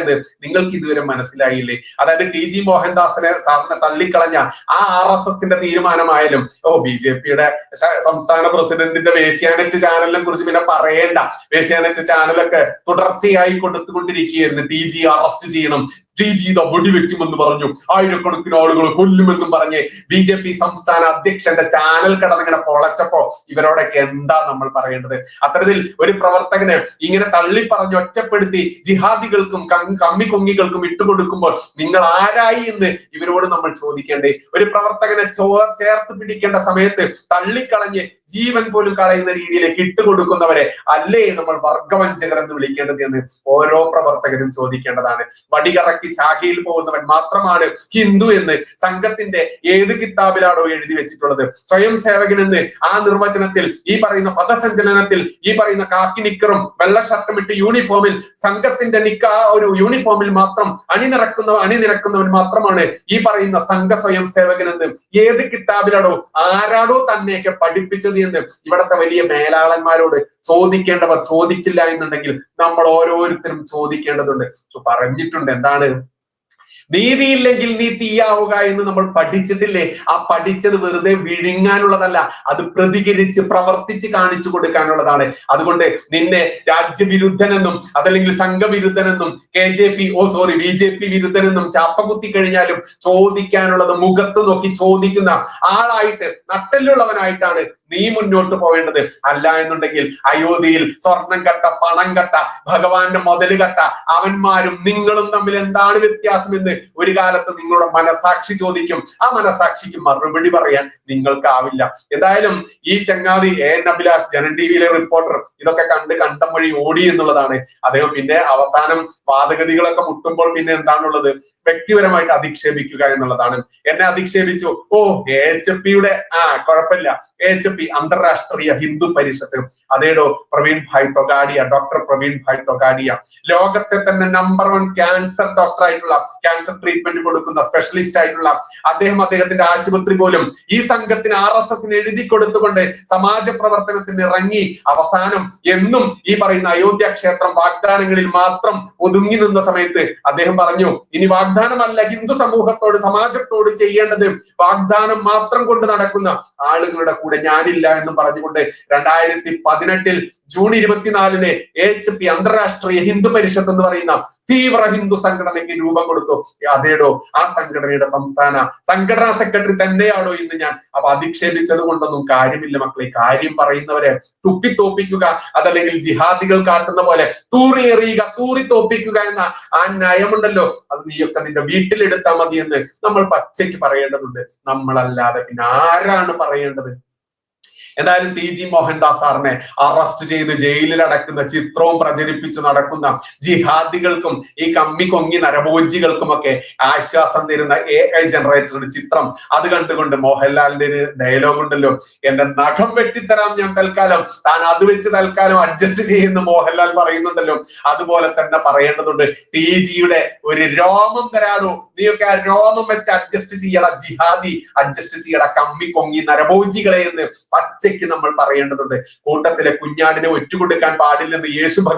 എന്ന് നിങ്ങൾക്ക് ഇതുവരെ മനസ്സിലായില്ലേ? അതായത് TG മോഹൻദാസിനെ സാറിനെ തള്ളിക്കളഞ്ഞ ആ RSSന്റെ തീരുമാനമായാലും BJPയുടെ സംസ്ഥാന പ്രസിഡന്റിന്റെ വേശ്യാനെറ്റ് ചാനലിനെ കുറിച്ച് പിന്നെ പറയേണ്ട. വേശ്യാനെറ്റ് ചാനലൊക്കെ തുടർച്ചയായി കൊടുത്തുകൊണ്ടിരിക്കുകയായിരുന്നു. TG അറസ്റ്റ് ചെയ്യണം, TG വെടിവെക്കുമെന്ന് പറഞ്ഞു, ആയിരക്കണക്കിന് ആളുകൾ കൊല്ലുമെന്നും പറഞ്ഞ് BJP സംസ്ഥാന അധ്യക്ഷന്റെ ചാനൽ കടന്നിങ്ങനെ പൊളച്ചപ്പോ ഇവരോടൊക്കെ എന്താ നമ്മൾ പറയേണ്ടത്? അത്തരത്തിൽ ഒരു പ്രവർത്തകനെ ഇങ്ങനെ തള്ളി പറഞ്ഞ് ഒറ്റപ്പെടുത്തി ജിഹാദികൾക്കും കമ്മിക്കൊങ്ങികൾക്കും ഇട്ടുകൊടുക്കുമ്പോൾ നിങ്ങൾ ആരായി എന്ന് ഇവരോട് നമ്മൾ ചോദിക്കേണ്ടേ? ഒരു പ്രവർത്തകനെ ചേർത്ത് പിടിക്കേണ്ട സമയത്ത് തള്ളിക്കളഞ്ഞ് ജീവൻ പോലും കളയുന്ന രീതിയിലേക്ക് ഇട്ടുകൊടുക്കുന്നവരെ അല്ലേ നമ്മൾ വർഗവഞ്ചകർ എന്ന് വിളിക്കേണ്ടത് എന്ന് ഓരോ പ്രവർത്തകരും ചോദിക്കേണ്ടതാണ്. വടികറക്കി ശാഖയിൽ പോകുന്നവൻ മാത്രമാണ് ഹിന്ദു എന്ന് സംഘത്തിന്റെ ഏത് കിതാബിലാണോ എഴുതി വെച്ചിട്ടുള്ളത്? സ്വയം സേവകൻ എന്ന് ആ നിർവചനത്തിൽ, ഈ പറയുന്ന പദസഞ്ചലനത്തിൽ, ഈ പറയുന്ന കാക്കി നിക്കറും വെള്ള ഷർട്ടും ഇട്ട് യൂണിഫോമിൽ സംഘത്തിന്റെ ഒരു യൂണിഫോമിൽ മാത്രം അണിനിരക്കുന്നവൻ മാത്രമാണ് ഈ പറയുന്ന സംഘ സ്വയം സേവകൻ എന്ന് ഏത് കിതാബിലാണോ ആരാടോ തന്നെയൊക്കെ പഠിപ്പിച്ചത് എന്ന് ഇവിടത്തെ വലിയ മേലാളന്മാരോട് ചോദിക്കേണ്ടവർ ചോദിച്ചില്ല എന്നുണ്ടെങ്കിൽ നമ്മൾ ഓരോരുത്തരും ചോദിക്കേണ്ടതുണ്ട്. പറഞ്ഞിട്ടുണ്ട് എന്താണ്? നീതിയില്ലെങ്കിൽ നീ തീയാവുക എന്ന് നമ്മൾ പഠിച്ചിട്ടില്ലേ? ആ പഠിച്ചത് വെറുതെ വിഴുങ്ങാനുള്ളതല്ല, അത് പ്രതികരിച്ച് പ്രവർത്തിച്ച് കാണിച്ചു കൊടുക്കാനുള്ളതാണ്. അതുകൊണ്ട് നിന്നെ രാജ്യവിരുദ്ധനെന്നും അതല്ലെങ്കിൽ സംഘവിരുദ്ധനെന്നും BJP വിരുദ്ധനെന്നും ചാപ്പകുത്തി കഴിഞ്ഞാലും ചോദിക്കാനുള്ളത് മുഖത്ത് നോക്കി ചോദിക്കുന്ന ആളായിട്ട് നട്ടെല്ലുള്ളവനായിട്ടാണ് നീ മുന്നോട്ട് പോവേണ്ടത്. അല്ല എന്നുണ്ടെങ്കിൽ അയോധ്യയിൽ സ്വർണം കട്ട, പണം കട്ട, ഭഗവാന്റെ മുതല് കട്ട അവന്മാരും നിങ്ങളും തമ്മിൽ എന്താണ് വ്യത്യാസമെന്ന് ഒരു കാലത്ത് നിങ്ങളുടെ മനസാക്ഷി ചോദിക്കും. ആ മനസാക്ഷിക്ക് മറുപടി പറയാൻ നിങ്ങൾക്കാവില്ല. എന്തായാലും ഈ ചങ്ങാതി AN അഭിലാഷ് ജനൻ TVയിലെ റിപ്പോർട്ടർ ഇതൊക്കെ കണ്ടം വഴി ഓടി എന്നുള്ളതാണ്. അദ്ദേഹം പിന്നെ അവസാനം വാദഗതികളൊക്കെ മുട്ടുമ്പോൾ പിന്നെ എന്താണുള്ളത്? വ്യക്തിപരമായിട്ട് അധിക്ഷേപിക്കുക എന്നുള്ളതാണ്. എന്നെ അധിക്ഷേപിച്ചു, AHPയുടെ കുഴപ്പമില്ല, AHP അന്തർരാഷ്ട്രീയ ഹിന്ദു പരിഷത്ത്, അതേടോ പ്രവീൺ ഭായ് തൊഗാഡിയ, ഡോക്ടർ പ്രവീൺ ഭായ് തൊഗാഡിയ ലോകത്തെ തന്നെ നമ്പർ 1 ക്യാൻസർ ഡോക്ടർ ആയിട്ടുള്ള, ക്യാൻസർ ട്രീറ്റ്മെന്റ് കൊടുക്കുന്ന സ്പെഷ്യലിസ്റ്റ് ആയിട്ടുള്ള അദ്ദേഹത്തിന്റെ ആശുപത്രി പോലും ഈ സംഘത്തിന് RSSന് എഴുതി കൊടുത്തുകൊണ്ട് സമാജ പ്രവർത്തനത്തിന് ഇറങ്ങി അവസാനം എന്നും ഈ പറയുന്ന അയോധ്യ ക്ഷേത്രം വാഗ്ദാനങ്ങളിൽ മാത്രം ഒതുങ്ങി നിന്ന സമയത്ത് അദ്ദേഹം പറഞ്ഞു, ഇനി വാഗ്ദാനമല്ല ഹിന്ദു സമൂഹത്തോട് സമാജത്തോട് ചെയ്യേണ്ടത്, വാഗ്ദാനം മാത്രം കൊണ്ട് നടക്കുന്ന ആളുകളുടെ കൂടെ ഞാൻ ഞാനില്ല എന്ന് പറഞ്ഞുകൊണ്ട് 2018 ജൂൺ 24 AHP അന്തർരാഷ്ട്രീയ ഹിന്ദു പരിഷത്ത് എന്ന് പറയുന്ന തീവ്ര ഹിന്ദു സംഘടനയ്ക്ക് രൂപം കൊടുത്തു. അതേടോ ആ സംഘടനയുടെ സംഘടനാ സെക്രട്ടറി തന്നെയാണോ ഇന്ന് ഞാൻ? അപ്പൊ അധിക്ഷേപിച്ചത് കൊണ്ടൊന്നും കാര്യമില്ല മക്കളെ. കാര്യം പറയുന്നവരെ തുപ്പിത്തോപ്പിക്കുക, അതല്ലെങ്കിൽ ജിഹാദികൾ കാട്ടുന്ന പോലെ തൂറി എറിയുക, തൂറി തോപ്പിക്കുക എന്ന ആ നയമുണ്ടല്ലോ, അത് നീയൊക്കെ നിന്റെ വീട്ടിലെടുത്താൽ മതി എന്ന് നമ്മൾ പച്ചയ്ക്ക് പറയേണ്ടതുണ്ട്. നമ്മളല്ലാതെ പിന്നെ ആരാണ് പറയേണ്ടത്? എന്തായാലും TG മോഹൻദാസ് സാറിനെ അറസ്റ്റ് ചെയ്ത് ജയിലിൽ അടക്കുന്ന ചിത്രവും പ്രചരിപ്പിച്ച് നടക്കുന്ന ജിഹാദികൾക്കും ഈ കമ്മി കൊങ്ങി നരഭോജികൾക്കുമൊക്കെ ആശ്വാസം തരുന്ന AI ജനറേറ്റഡ് ചിത്രം അത് കണ്ടുകൊണ്ട് മോഹൻലാലിന്റെ ഒരു ഡയലോഗ് ഉണ്ടല്ലോ, എന്റെ നഖം വെട്ടിത്തരാം ഞാൻ തൽക്കാലം, താൻ അത് വെച്ച് തൽക്കാലം അഡ്ജസ്റ്റ് ചെയ്യുന്ന മോഹൻലാൽ പറയുന്നുണ്ടല്ലോ, അതുപോലെ തന്നെ പറയേണ്ടതുണ്ട്. TGയുടെ ഒരു രോമം തരാടോ, നീയൊക്കെ ആ രോമം വെച്ച് അഡ്ജസ്റ്റ് ചെയ്യട ജിഹാദി, അഡ്ജസ്റ്റ് ചെയ്യട കമ്മി കൊങ്ങി നരഭോജികളെ എന്ന് പച്ചയ്ക്ക് നമ്മൾ പറയേണ്ടതുണ്ട്. കൂട്ടത്തിലെ കുഞ്ഞാടിനെ ഒറ്റുകൊടുക്കാൻ പാടില്ലെന്ന്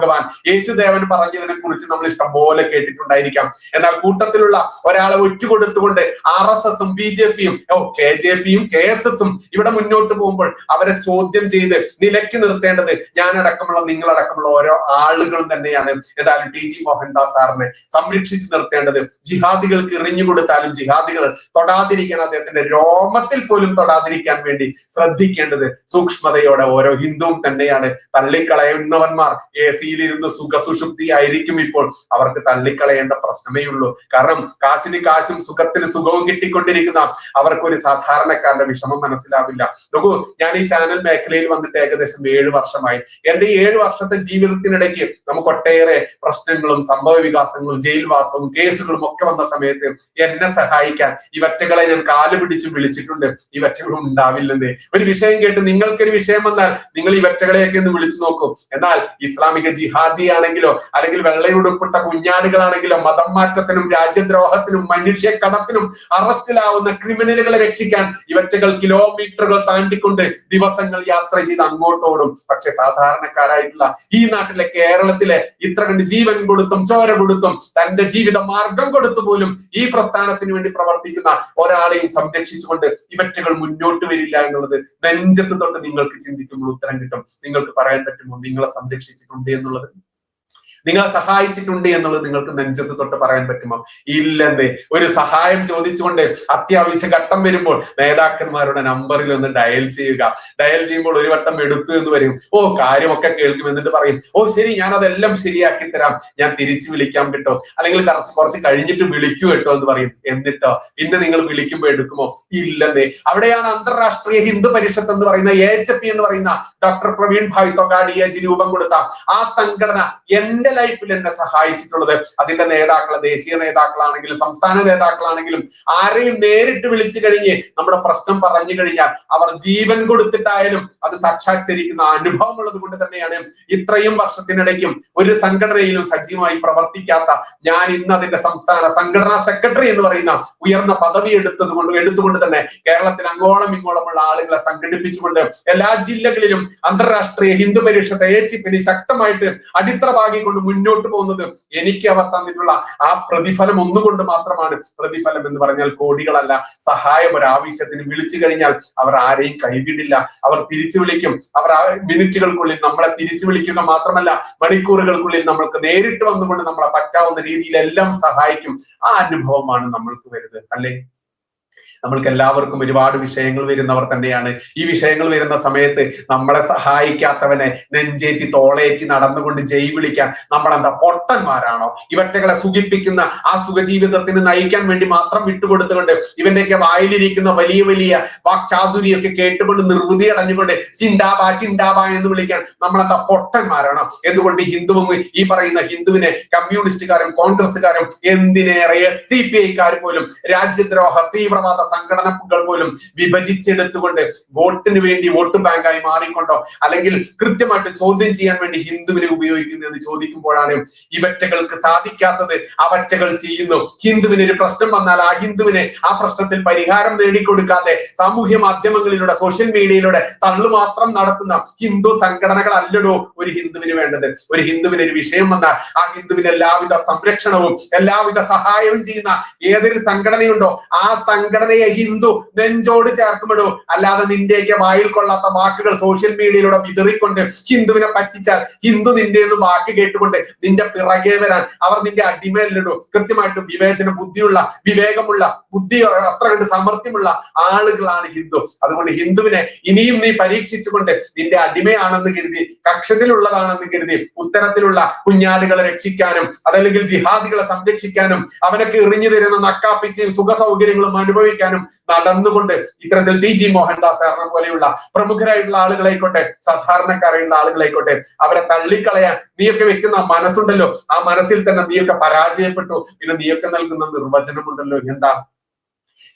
യേശുദേവൻ പറഞ്ഞതിനെ കുറിച്ച് നമ്മൾ ഇഷ്ടംപോലെ കേട്ടിട്ടുണ്ടായിരിക്കാം. എന്നാൽ കൂട്ടത്തിലുള്ള ഒരാളെ ഒറ്റുകൊടുത്തുകൊണ്ട് RSSും BJPയും KJPയും KSSും ഇവിടെ മുന്നോട്ട് പോകുമ്പോൾ അവരെ ചോദ്യം ചെയ്ത് നിലയ്ക്ക് നിർത്തേണ്ടത് ഞാനടക്കമുള്ള നിങ്ങളടക്കമുള്ള ഓരോ ആളുകളും തന്നെയാണ്. എന്തായാലും TG മോഹൻദാസ് സാറിനെ സംരക്ഷിച്ച് നിർത്തേണ്ടത്, ജിഹാദികൾക്ക് എറിഞ്ഞു കൊടുത്താലും ജിഹാദികൾ തൊടാതിരിക്കാൻ, അദ്ദേഹത്തിന്റെ രോമത്തിൽ പോലും തൊടാതിരിക്കാൻ വേണ്ടി ശ്രദ്ധിക്കേണ്ടത് സൂക്ഷ്മതയോടെ ഓരോ ഹിന്ദുവും തന്നെയാണ്. തള്ളിക്കളയുന്നവന്മാർ AC-യിലിരുന്ന് സുഖസുഷുപ്തി ആയിരിക്കും ഇപ്പോൾ, അവർക്ക് തള്ളിക്കളയേണ്ട പ്രശ്നമേ ഉള്ളൂ. കാരണം കാശിന് കാശും സുഖത്തിന് സുഖവും കിട്ടിക്കൊണ്ടിരിക്കുന്ന അവർക്കൊരു സാധാരണക്കാരന്റെ വിഷമം മനസ്സിലാവില്ല. നോക്കൂ, ഞാൻ ഈ ചാനൽ മേഖലയിൽ വന്നിട്ട് ഏകദേശം 7 വർഷമായി. എന്റെ ഈ 7 വർഷത്തെ ജീവിതത്തിനിടയ്ക്ക് നമുക്ക് ഒട്ടേറെ പ്രശ്നങ്ങളും സംഭവ വികാസങ്ങളും ജയിൽവാസവും കേസുകളും ഒക്കെ വന്ന സമയത്ത് എന്നെ സഹായിക്കാൻ ഇവറ്റകളെ ഞാൻ കാല് പിടിച്ച് വിളിച്ചിട്ടുണ്ട്. ഇവറ്റകളും ഉണ്ടാവില്ലെന്നേ. ഒരു വിഷയം കേട്ട് നിങ്ങൾക്കൊരു വിഷയം വന്നാൽ നിങ്ങൾ ഈ വെറ്റകളെയൊക്കെ ഒന്ന് വിളിച്ചു നോക്കും. എന്നാൽ ഇസ്ലാമിക ജിഹാദി ആണെങ്കിലോ അല്ലെങ്കിൽ വെള്ളയുടുപ്പിട്ട കുഞ്ഞാടുകളാണെങ്കിലോ മതം മാറ്റത്തിനും രാജ്യദ്രോഹത്തിനും മനുഷ്യക്കടത്തിനും അറസ്റ്റിലാവുന്ന ക്രിമിനലുകളെ രക്ഷിക്കാൻ ഇവറ്റകൾ കിലോമീറ്ററുകൾ താണ്ടിക്കൊണ്ട് ദിവസങ്ങൾ യാത്ര ചെയ്ത് അങ്ങോട്ടോടും. പക്ഷെ സാധാരണക്കാരായിട്ടുള്ള ഈ നാട്ടിലെ കേരളത്തിലെ ഇത്ര കണ്ട് ജീവൻ കൊടുത്തും ചോര കൊടുത്തും തന്റെ ജീവിത മാർഗം കൊടുത്തു പോലും ഈ പ്രസ്ഥാനത്തിന് വേണ്ടി പ്രവർത്തിക്കുന്ന ഒരാളെയും സംരക്ഷിച്ചുകൊണ്ട് ഇവറ്റകൾ മുന്നോട്ട് വരില്ല എന്നുള്ളത് നെഞ്ചത്ത് തൊട്ട് നിങ്ങൾക്ക് ചിന്തിക്കുമ്പോൾ ഉത്തരം കിട്ടും. നിങ്ങൾക്ക് പറയാൻ പറ്റുമോ നിങ്ങളെ സംരക്ഷിച്ചിട്ടുണ്ട് എന്നുള്ളത്? നിങ്ങളെ സഹായിച്ചിട്ടുണ്ട് എന്നുള്ളത് നിങ്ങൾക്ക് നെഞ്ചത്ത് തൊട്ട് പറയാൻ പറ്റുമോ? ഇല്ലെന്നേ. ഒരു സഹായം ചോദിച്ചുകൊണ്ട് അത്യാവശ്യ ഘട്ടം വരുമ്പോൾ നേതാക്കന്മാരുടെ നമ്പറിൽ ഒന്ന് ഡയൽ ചെയ്യുക. ഡയൽ ചെയ്യുമ്പോൾ ഒരു വട്ടം എടുത്തു എന്ന് വരും. കാര്യമൊക്കെ കേൾക്കും. എന്നിട്ട് പറയും, ശരി, ഞാൻ അതെല്ലാം ശരിയാക്കി തരാം, ഞാൻ തിരിച്ചു വിളിക്കാം കേട്ടോ, അല്ലെങ്കിൽ കുറച്ച് കഴിഞ്ഞിട്ട് വിളിക്കൂ കേട്ടോ എന്ന് പറയും. എന്നിട്ടോ പിന്നെ നിങ്ങൾ വിളിക്കുമ്പോൾ എടുക്കുമോ? ഇല്ലെന്നേ. അവിടെയാണ് അന്തർരാഷ്ട്രീയ ഹിന്ദു പരിഷത്ത് എന്ന് പറയുന്ന AHP എന്ന് പറയുന്ന ഡോക്ടർ പ്രവീൺ ഭായ് തൊഗാഡിയ രൂപം കൊടുത്ത ആ സംഘടന എന്റെ ലൈഫിൽ എന്നെ സഹായിച്ചിട്ടുള്ളത്. അതിന്റെ നേതാക്കളെ, ദേശീയ നേതാക്കളാണെങ്കിലും സംസ്ഥാന നേതാക്കളാണെങ്കിലും ആരെയും നേരിട്ട് വിളിച്ചു കഴിഞ്ഞ് നമ്മുടെ പ്രശ്നം പറഞ്ഞു കഴിഞ്ഞാൽ അവർ ജീവൻ കൊടുത്തിട്ടായാലും അത് സാക്ഷാത്കരിക്കുന്ന അനുഭവം ഉള്ളത് കൊണ്ട് തന്നെയാണ് ഇത്രയും വർഷത്തിനിടയ്ക്കും ഒരു സംഘടനയിലും സജീവമായി പ്രവർത്തിക്കാത്ത ഞാൻ ഇന്ന് അതിന്റെ സംസ്ഥാന സംഘടനാ സെക്രട്ടറി എന്ന് പറയുന്ന ഉയർന്ന പദവി എടുത്തുകൊണ്ട് തന്നെ കേരളത്തിൽ അങ്ങോളം ഇങ്ങോളമുള്ള ആളുകളെ സംഘടിപ്പിച്ചുകൊണ്ട് എല്ലാ ജില്ലകളിലും അന്തർരാഷ്ട്രീയ ഹിന്ദു പരിഷത്ത് AHP ശക്തമായിട്ട് അടിത്തറ പാകിക്കൊണ്ട് മുന്നോട്ട് പോകുന്നത് എനിക്ക് അവർ തന്നിട്ടുള്ള ആ പ്രതിഫലം ഒന്നുകൊണ്ട് മാത്രമാണ്. പ്രതിഫലം എന്ന് പറഞ്ഞാൽ കോടികളല്ല. സഹായം ഒരാവശ്യത്തിന് വിളിച്ചു കഴിഞ്ഞാൽ അവർ ആരെയും കൈവിടില്ല. അവർ തിരിച്ചു വിളിക്കും. അവർ ആ മിനിറ്റുകൾക്കുള്ളിൽ നമ്മളെ തിരിച്ചു വിളിക്കുക മാത്രമല്ല, മണിക്കൂറുകൾക്കുള്ളിൽ നമ്മൾക്ക് നേരിട്ട് വന്നുകൊണ്ട് നമ്മളെ പറ്റാവുന്ന രീതിയിലെല്ലാം സഹായിക്കും. ആ അനുഭവമാണ് നമ്മൾക്ക് വരുന്നത്, അല്ലേ? നമ്മൾക്ക് എല്ലാവർക്കും ഒരുപാട് വിഷയങ്ങൾ വരുന്നവർ തന്നെയാണ്. ഈ വിഷയങ്ങൾ വരുന്ന സമയത്ത് നമ്മളെ സഹായിക്കാത്തവനെ നെഞ്ചേറ്റി തോളേറ്റി നടന്നുകൊണ്ട് ജയ് വിളിക്കാൻ നമ്മളെന്താ പൊട്ടന്മാരാണോ? ഇവറ്റകളെ സുഖിപ്പിക്കുന്ന ആ സുഖജീവിതത്തിന് നയിക്കാൻ വേണ്ടി മാത്രം വിട്ടുകൊടുത്തുകൊണ്ട് ഇവന്റെയൊക്കെ വായിലിരിക്കുന്ന വലിയ വലിയ വാക്ചാതുരിയൊക്കെ കേട്ടുകൊണ്ട് നിർവൃതി അടഞ്ഞുകൊണ്ട് ചിണ്ടാബാ ചിണ്ടാബാ എന്ന് വിളിക്കാൻ നമ്മളെന്താ പൊട്ടന്മാരാണോ? എന്തുകൊണ്ട് ഹിന്ദുവും ഈ പറയുന്ന ഹിന്ദുവിനെ കമ്മ്യൂണിസ്റ്റുകാരും കോൺഗ്രസ്സുകാരും എന്തിനേറെ SDPI പോലും രാജ്യദ്രോഹ തീവ്രവാദ സംഘടനകൾ പോലും വിഭജിച്ചെടുത്തുകൊണ്ട് വോട്ടിന് വേണ്ടി വോട്ട് ബാങ്കായി മാറിക്കൊണ്ടോ അല്ലെങ്കിൽ കൃത്യമായിട്ട് ചോദ്യം ചെയ്യാൻ വേണ്ടി ഹിന്ദുവിനെ ഉപയോഗിക്കുന്നതെന്ന് ചോദിക്കുമ്പോഴാണ് ഇവറ്റകൾക്ക് സാധിക്കാത്തത് അവറ്റകൾ ചെയ്യുന്നു. ഹിന്ദുവിന് ഒരു പ്രശ്നം വന്നാൽ ആ ഹിന്ദുവിനെ ആ പ്രശ്നത്തിൽ പരിഹാരം നേടിക്കൊടുക്കാതെ സാമൂഹ്യ മാധ്യമങ്ങളിലൂടെ സോഷ്യൽ മീഡിയയിലൂടെ തള്ളുമാത്രം നടത്തുന്ന ഹിന്ദു സംഘടനകൾ അല്ലടോ ഒരു ഹിന്ദുവിന് വേണ്ടത്. ഒരു ഹിന്ദുവിന് ഒരു വിഷയം വന്നാൽ ആ ഹിന്ദുവിന് എല്ലാവിധ സംരക്ഷണവും എല്ലാവിധ സഹായവും ചെയ്യുന്ന ഏതൊരു സംഘടനയുണ്ടോ ആ സംഘടനയെ ജനതയെ ഹിന്ദു നെഞ്ചോട് ചേർക്കുമിടൂ. അല്ലാതെ നിന്റെയൊക്കെ വായിൽ കൊള്ളാത്ത വാക്കുകൾ സോഷ്യൽ മീഡിയയിലൂടെ വിതറിക്കൊണ്ട് ഹിന്ദുവിനെ പറ്റിച്ചാൽ ഹിന്ദു നിന്റെ എന്ന് വാക്ക് കേട്ടുകൊണ്ട് നിന്റെ പിറകെ വരാൻ അവർ നിന്റെ അടിമയിലിടൂ. കൃത്യമായിട്ടും വിവേചന ബുദ്ധിയുള്ള, വിവേകമുള്ള, ബുദ്ധി അത്ര കണ്ട് സമർത്ഥ്യമുള്ള ആളുകളാണ് ഹിന്ദു. അതുകൊണ്ട് ഹിന്ദുവിനെ ഇനിയും നീ പരീക്ഷിച്ചുകൊണ്ട് നിന്റെ അടിമയാണെന്ന് കരുതി, കക്ഷത്തിലുള്ളതാണെന്ന് കരുതി ഉത്തരത്തിലുള്ള കുഞ്ഞാടുകളെ രക്ഷിക്കാനും അതല്ലെങ്കിൽ ജിഹാദികളെ സംരക്ഷിക്കാനും അവനൊക്കെ എറിഞ്ഞു തരുന്ന നക്കാപ്പിച്ചയും സുഖ സൗകര്യങ്ങളും അനുഭവിക്കാനും നടന്നുകൊണ്ട് ഇത്തരത്തിൽ TG മോഹൻദാസ് സാറിനെ പോലെയുള്ള പ്രമുഖരായിട്ടുള്ള ആളുകളായിക്കോട്ടെ, സാധാരണക്കാരായിട്ടുള്ള ആളുകളായിക്കോട്ടെ, അവരെ തള്ളിക്കളയാൻ നീയൊക്കെ വെക്കുന്ന മനസ്സുണ്ടല്ലോ, ആ മനസ്സിൽ തന്നെ നീയൊക്കെ പരാജയപ്പെട്ടു. പിന്നെ നീയൊക്കെ നൽകുന്ന നിർവചനമുണ്ടല്ലോ, എന്താ?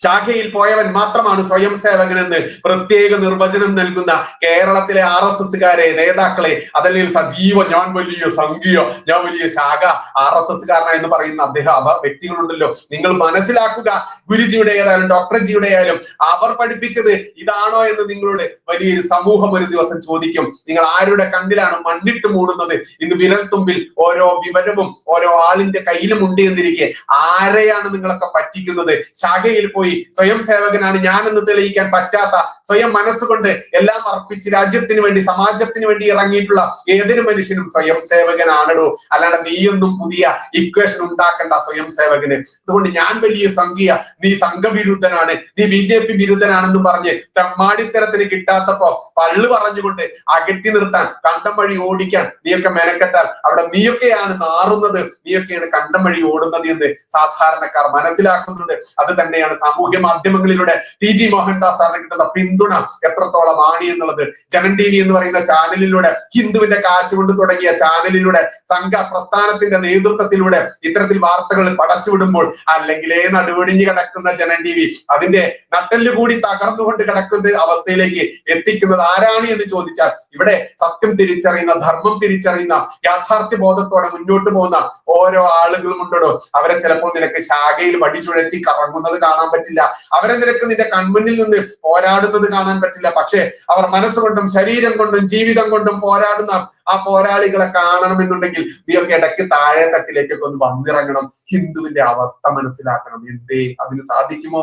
ശാഖയിൽ പോയവൻ മാത്രമാണ് സ്വയം സേവകനെന്ന് പ്രത്യേക നിർവചനം നൽകുന്ന കേരളത്തിലെ RSSകാരെ, നേതാക്കളെ, അതല്ലെങ്കിൽ സജീവ ഞാൻ വലിയ സംഘിയോ, ഞാൻ വലിയ ശാഖ RSSകാരന എന്ന് പറയുന്ന അദ്ദേഹം വ്യക്തികളുണ്ടല്ലോ. നിങ്ങൾ മനസ്സിലാക്കുക, ഗുരുജിയുടെ ആയാലും ഡോക്ടർ ജിയുടെ ആയാലും അവർ പഠിപ്പിച്ചത് ഇതാണോ എന്ന് നിങ്ങളോട് വലിയൊരു സമൂഹം ഒരു ദിവസം ചോദിക്കും. നിങ്ങൾ ആരുടെ കണ്ണിലാണ് മണ്ണിട്ട് മൂടുന്നത്? ഇന്ന് വിരൽത്തുമ്പിൽ ഓരോ വിവരവും ഓരോ ആളിന്റെ കയ്യിലും ഉണ്ട് എന്നിരിക്കെ ആരെയാണ് നിങ്ങളൊക്കെ പറ്റിക്കുന്നത്? ശാഖയിൽ പോയി സ്വയം സേവകനാണ് ഞാനെന്ന് തെളിയിക്കാൻ പറ്റാത്ത, സ്വയം മനസ്സുകൊണ്ട് എല്ലാം അർപ്പിച്ച് രാജ്യത്തിന് വേണ്ടി സമാജത്തിന് വേണ്ടി ഇറങ്ങിയിട്ടുള്ള ഏതൊരു മനുഷ്യനും സ്വയം സേവകനാണല്ലോ. അല്ലാതെ നീയൊന്നും പുതിയ ഇക്വേഷൻ ഉണ്ടാക്കണ്ട സ്വയം സേവകന്. അതുകൊണ്ട് ഞാൻ വലിയ സംഘീയ, നീ സംഘവിരുദ്ധനാണ്, നീ BJP വിരുദ്ധനാണെന്ന് പറഞ്ഞ് തെമ്മാടിത്തരത്തിന് കിട്ടാത്തപ്പോ പള്ളു പറഞ്ഞുകൊണ്ട് അകറ്റി നിർത്താൻ, കണ്ടം വഴി ഓടിക്കാൻ നീയൊക്കെ മെനക്കെട്ടാൽ അവിടെ നീയൊക്കെയാണ് നാറുന്നത്, നീയൊക്കെയാണ് കണ്ടം വഴി ഓടുന്നത് എന്ന് സാധാരണക്കാർ മനസ്സിലാക്കുന്നുണ്ട്. അത് തന്നെയാണ് സാമൂഹ്യ മാധ്യമങ്ങളിലൂടെ TG മോഹൻദാസ് സാറിന് കിട്ടുന്ന പിന്തുണ എത്രത്തോളം ആണ് എന്നുള്ളത്. ജനൻ TV എന്ന് പറയുന്ന ചാനലിലൂടെ, ഹിന്ദുവിന്റെ കാശ് കൊണ്ട് തുടങ്ങിയ ചാനലിലൂടെ, സംഘ പ്രസ്ഥാനത്തിന്റെ നേതൃത്വത്തിലൂടെ ഇത്തരത്തിൽ വാർത്തകൾ പടച്ചുവിടുമ്പോൾ അല്ലെങ്കിലേ നടുവൊടിഞ്ഞ് കിടക്കുന്ന ജനൻ TV അതിന്റെ നട്ടെല്ല് കൂടി തകർന്നുകൊണ്ട് കിടക്കുന്ന അവസ്ഥയിലേക്ക് എത്തിക്കുന്നത് ആരാണ് എന്ന് ചോദിച്ചാൽ ഇവിടെ സത്യം തിരിച്ചറിയുന്ന, ധർമ്മം തിരിച്ചറിയുന്ന, യാഥാർത്ഥ്യ ബോധത്തോടെ മുന്നോട്ട് പോകുന്ന ഓരോ ആളുകളും ഉണ്ടോ. അവരെ ചിലപ്പോൾ നിനക്ക് ശാഖയിൽ വടി ചുഴറ്റി കറങ്ങുന്നത് കാണാൻ പറ്റില്ല, അവരെ നിനക്ക് നിന്റെ കൺമുന്നിൽ നിന്ന് പോരാടുന്നത് കാണാൻ പറ്റില്ല. പക്ഷേ അവർ മനസ്സുകൊണ്ടും ശരീരം കൊണ്ടും ജീവിതം കൊണ്ടും പോരാടുന്ന ആ പോരാളികളെ കാണണമെന്നുണ്ടെങ്കിൽ നീയൊക്കെ ഇടയ്ക്ക് താഴെ തട്ടിലേക്കൊക്കെ ഒന്ന് വന്നിറങ്ങണം, ഹിന്ദുവിന്റെ അവസ്ഥ മനസ്സിലാക്കണം. എന്തേ അതിന് സാധിക്കുമോ?